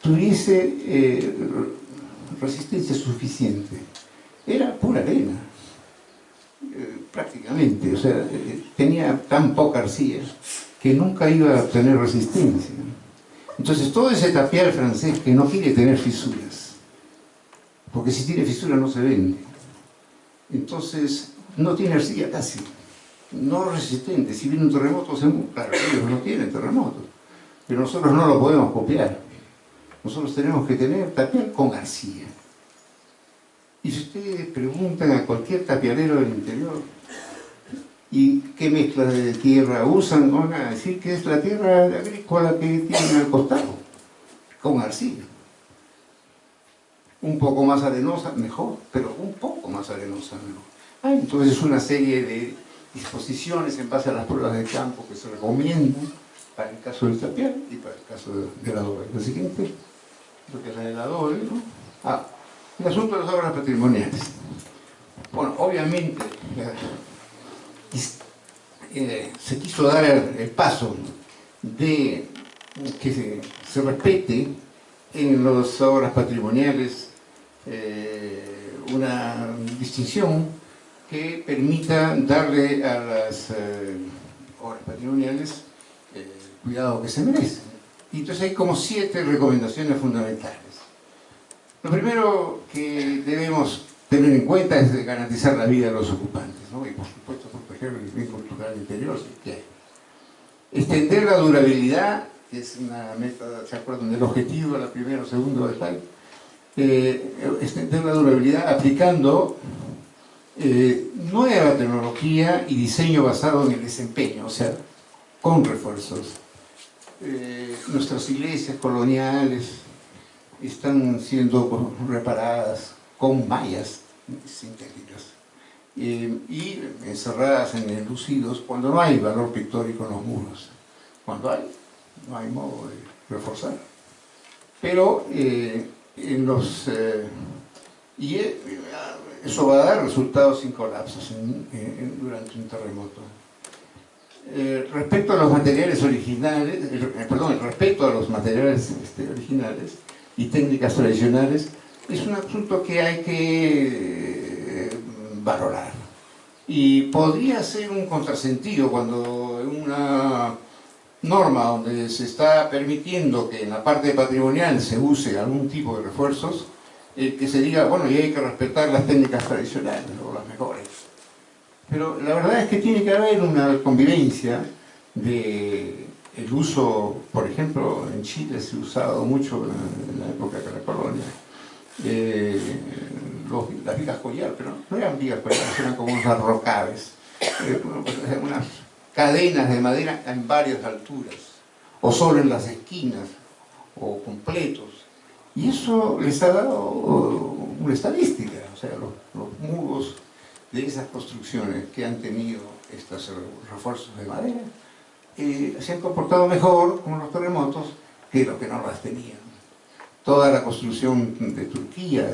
tuviese resistencia suficiente. Era pura arena, prácticamente, o sea, tenía tan poca arcilla que nunca iba a obtener resistencia. Entonces todo ese tapial francés que no quiere tener fisuras, porque si tiene fisuras no se vende, entonces no tiene arcilla casi, no resistente. Si viene un terremoto, claro, ellos no tienen terremotos, pero nosotros no lo podemos copiar. Nosotros tenemos que tener tapial con arcilla. Y si ustedes preguntan a cualquier tapialero del interior, ¿y qué mezcla de tierra usan? Van a decir que es la tierra agrícola que tienen al costado, con arcilla. Un poco más arenosa, mejor, pero un poco más arenosa, mejor. Hay entonces una serie de disposiciones en base a las pruebas de campo que se recomiendan para el caso del tapial y para el caso del adobe. Lo siguiente, lo que es el adobe, ¿no? El asunto de las obras patrimoniales. Bueno, obviamente se quiso dar el paso de que se respete en las obras patrimoniales una distinción que permita darle a las obras patrimoniales el cuidado que se merecen. Y entonces hay como 7 recomendaciones fundamentales. Lo primero que debemos tener en cuenta es garantizar la vida de los ocupantes, ¿no? Y por supuesto proteger el bien cultural interior, si quiere. Extender la durabilidad, que es una meta, ¿se acuerdan del objetivo, la primera o segunda de tal? Extender la durabilidad aplicando nueva tecnología y diseño basado en el desempeño, o sea, con refuerzos. Nuestras iglesias coloniales están siendo reparadas con mallas sintéticas y encerradas en enlucidos cuando no hay valor pictórico en los muros. Cuando hay, no hay modo de reforzar. Pero eso va a dar resultados sin colapsos durante un terremoto. Respecto a los materiales originales, respecto a los materiales originales y técnicas tradicionales, es un asunto que hay que valorar. Y podría ser un contrasentido cuando en una norma donde se está permitiendo que en la parte patrimonial se use algún tipo de refuerzos, que se diga, bueno, y hay que respetar las técnicas tradicionales o las mejores. Pero la verdad es que tiene que haber una convivencia de el uso, por ejemplo, en Chile se ha usado mucho en la época de la colonia, las vigas collar, pero no eran vigas collar, eran como unos arrocaves, unas cadenas de madera en varias alturas, o solo en las esquinas, o completos. Y eso les ha dado una estadística, o sea, los muros de esas construcciones que han tenido estos refuerzos de madera, se han comportado mejor con los terremotos que los que no las tenían. Toda la construcción de Turquía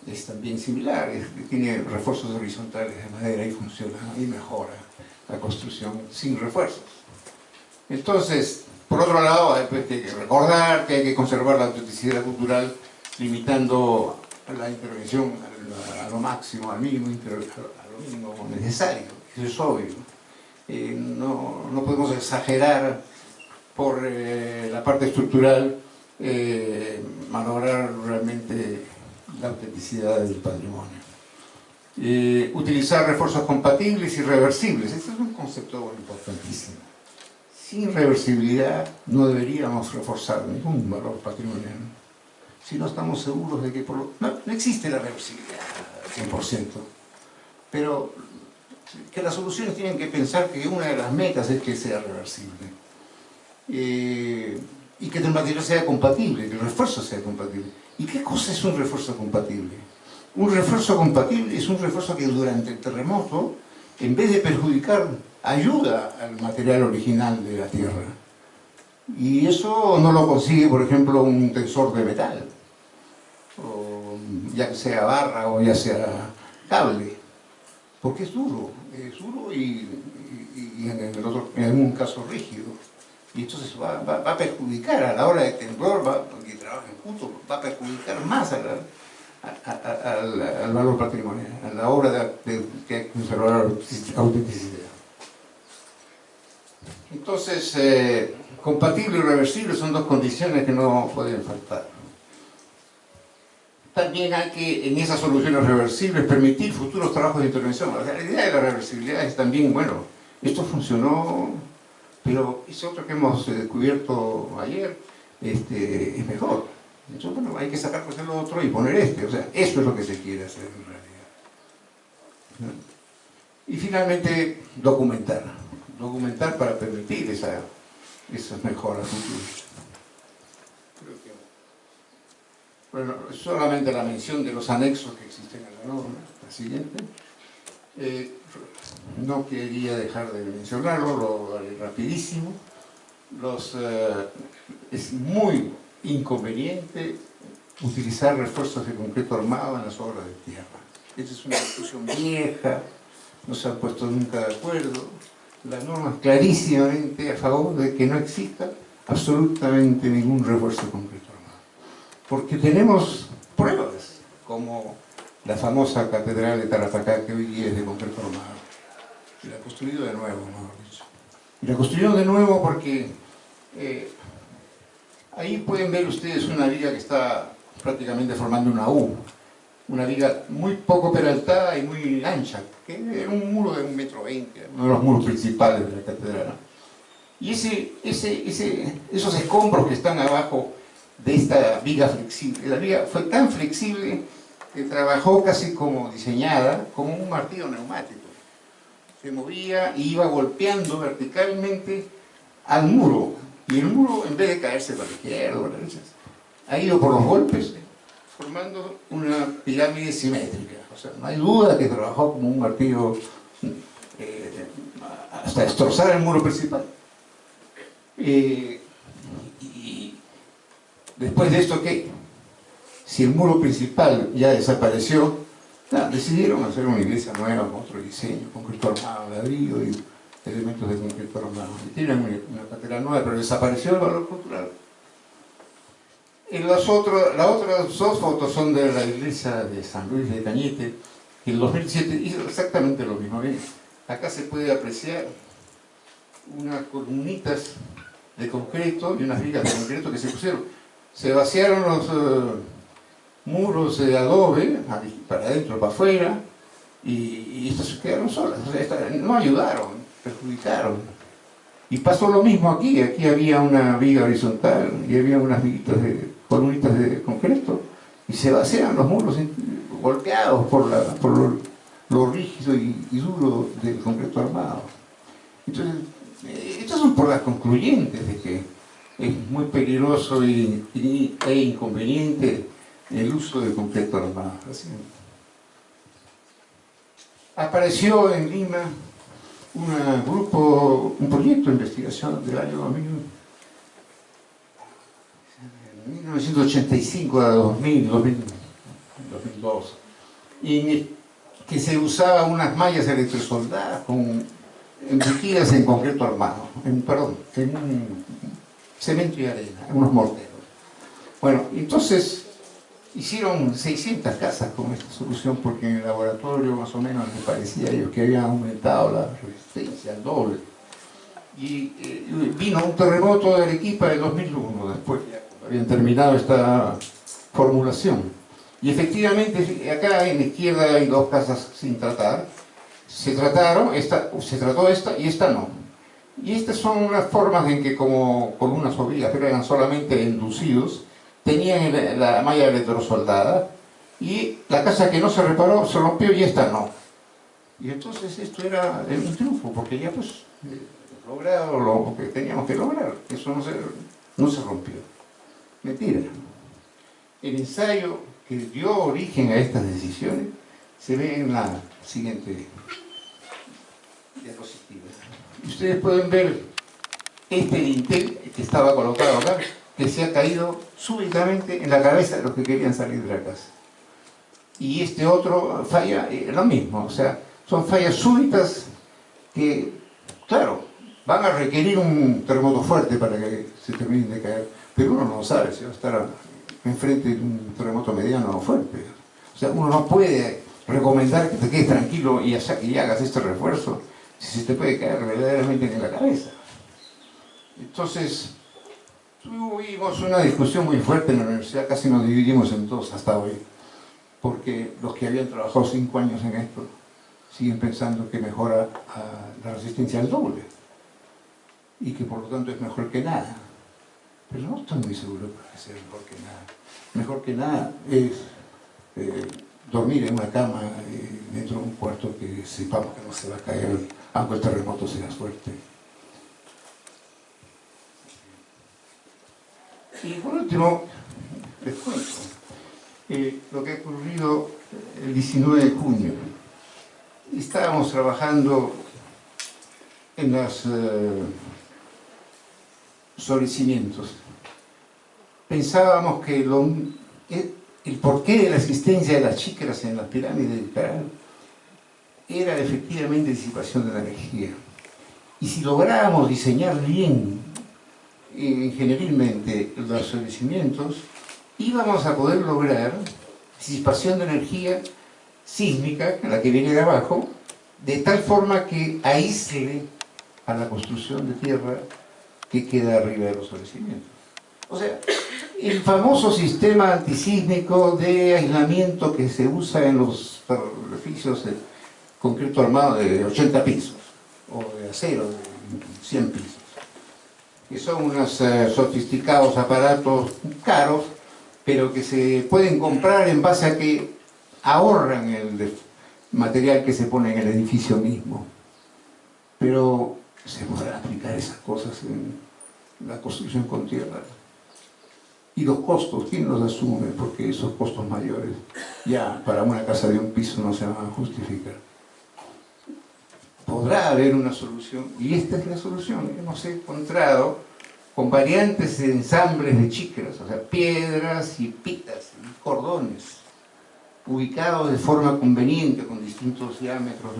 es también similar, tiene refuerzos horizontales de madera y funciona y mejora la construcción sin refuerzos. Entonces, por otro lado, hay que recordar que hay que conservar la autenticidad cultural limitando la intervención a lo máximo, al mínimo, a lo mínimo necesario. Eso es obvio. No podemos exagerar por la parte estructural, malograr realmente la autenticidad del patrimonio. Utilizar refuerzos compatibles y reversibles. Este es un concepto importantísimo. Sin reversibilidad no deberíamos reforzar ningún valor patrimonial si no estamos seguros de que no existe la reversibilidad al 100%, pero que las soluciones tienen que pensar que una de las metas es que sea reversible y que el material sea compatible, que el refuerzo sea compatible. ¿Y qué cosa es un refuerzo compatible? Un refuerzo compatible es un refuerzo que durante el terremoto, en vez de perjudicar, ayuda al material original de la tierra. Y eso no lo consigue, por ejemplo, un tensor de metal, o ya sea barra o ya sea cable, porque es duro y en algún caso rígido. Y entonces va a perjudicar a la hora de temblor, porque trabaja en punto, va a perjudicar más al valor patrimonial, a la hora de conservar la autenticidad. Entonces, compatible y reversible son dos condiciones que no pueden faltar. También hay que, en esas soluciones reversibles, permitir futuros trabajos de intervención. O sea, la idea de la reversibilidad es también, bueno, esto funcionó, pero ese otro que hemos descubierto ayer es mejor. Entonces, bueno, hay que sacar pues el otro y poner este. O sea, eso es lo que se quiere hacer en realidad. Y finalmente, documentar. Documentar para permitir esas mejoras futuras. Bueno, solamente la mención de los anexos que existen en la norma, la siguiente. No quería dejar de mencionarlo, lo haré rapidísimo. Es muy inconveniente utilizar refuerzos de concreto armado en las obras de tierra. Esta es una discusión vieja, no se han puesto nunca de acuerdo. La norma es clarísimamente a favor de que no exista absolutamente ningún refuerzo de concreto armado. Porque tenemos pruebas, como la famosa catedral de Tarapacá, que hoy día es de concreto armado. Y la construyó de nuevo, mejor dicho. Y la construyó de nuevo porque ahí pueden ver ustedes una viga que está prácticamente formando una U. Una viga muy poco peraltada y muy ancha, que es un muro de 1,20 metros, uno de los muros principales de la catedral. Y esos escombros que están abajo de esta viga flexible, la viga fue tan flexible que trabajó casi como diseñada, como un martillo neumático. Se movía y iba golpeando verticalmente al muro, y el muro, en vez de caerse para la izquierda o para la derecha, ha ido por los golpes formando una pirámide simétrica. O sea, no hay duda que trabajó como un martillo hasta destrozar el muro principal. Y después de esto, ¿qué? Si el muro principal ya desapareció, decidieron hacer una iglesia nueva con otro diseño, concreto armado, ladrillo y elementos de concreto armado. Y tienen una catedral nueva, pero desapareció el valor cultural. Las otras dos fotos son de la iglesia de San Luis de Cañete, que en 2007 hizo exactamente lo mismo. ¿Ven? Acá se puede apreciar unas columnitas de concreto y unas vigas de concreto que se pusieron. Se vaciaron los muros de adobe, para adentro, para afuera, y estas se quedaron solas. O sea, no ayudaron, perjudicaron. Y pasó lo mismo aquí. Aquí había una viga horizontal y había unas columnitas de concreto, y se vaciaron los muros golpeados por lo rígido y duro del concreto armado. Entonces, estas son por las concluyentes de que es muy peligroso e inconveniente el uso del concreto armado. Así. Apareció en Lima un proyecto de investigación del año 1985 a 2002, en que se usaban unas mallas electrosoldadas embutidas en concreto armado, en cemento y arena, en unos morteros. Bueno, entonces hicieron 600 casas con esta solución porque en el laboratorio más o menos les parecía a ellos que habían aumentado la resistencia al doble. Y vino un terremoto de Arequipa de 2001, después ya habían terminado esta formulación. Y efectivamente acá en la izquierda hay dos casas sin tratar. Se trató esta y esta no. Y estas son unas formas en que como columnas o vigas, pero eran solamente enlucidos, tenían la malla electrosoldada, y la casa que no se reparó se rompió y esta no. Y entonces esto era un triunfo, porque ya pues logrado lo que teníamos que lograr. Eso no se rompió. Mentira. El ensayo que dio origen a estas decisiones se ve en la siguiente diapositiva. Y ustedes pueden ver este dintel que estaba colocado acá, que se ha caído súbitamente en la cabeza de los que querían salir de la casa. Y este otro falla, lo mismo, o sea, son fallas súbitas que, claro, van a requerir un terremoto fuerte para que se terminen de caer, pero uno no sabe si va a estar enfrente de un terremoto mediano o fuerte. O sea, uno no puede recomendar que te quedes tranquilo y hagas este refuerzo si se te puede caer verdaderamente en la cabeza. Entonces, tuvimos una discusión muy fuerte en la universidad, casi nos dividimos en dos hasta hoy, porque los que habían trabajado 5 años en esto siguen pensando que mejora la resistencia al doble y que por lo tanto es mejor que nada. Pero no estoy muy seguro que sea mejor que nada. Mejor que nada es dormir en una cama dentro de un cuarto que sepamos que no se va a caer, aunque el terremoto sea fuerte. Y por último, les cuento lo que ha ocurrido el 19 de junio. Estábamos trabajando en los sobrecimientos. Pensábamos que el porqué de la existencia de las chícaras en las pirámides del Caral era efectivamente disipación de la energía. Y si lográbamos diseñar bien ingenierilmente los sobrecimientos, íbamos a poder lograr disipación de energía sísmica, la que viene de abajo, de tal forma que aísle a la construcción de tierra que queda arriba de los sobrecimientos. O sea, el famoso sistema antisísmico de aislamiento que se usa en los edificios de concreto armado de 80 pisos, o de acero de 100 pisos, que son unos sofisticados aparatos caros, pero que se pueden comprar en base a que ahorran el material que se pone en el edificio mismo. Pero se podrá aplicar esas cosas en la construcción con tierra. Y los costos, ¿quién los asume? Porque esos costos mayores ya para una casa de un piso no se van a justificar. Podrá haber una solución, y esta es la solución. Hemos encontrado con variantes de ensambles de chícaras, o sea, piedras y pitas y cordones, ubicados de forma conveniente con distintos diámetros.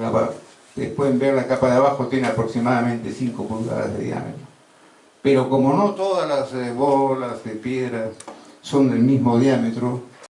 Ustedes pueden ver la capa de abajo tiene aproximadamente 5 pulgadas de diámetro. Pero como no todas las bolas de piedra son del mismo diámetro,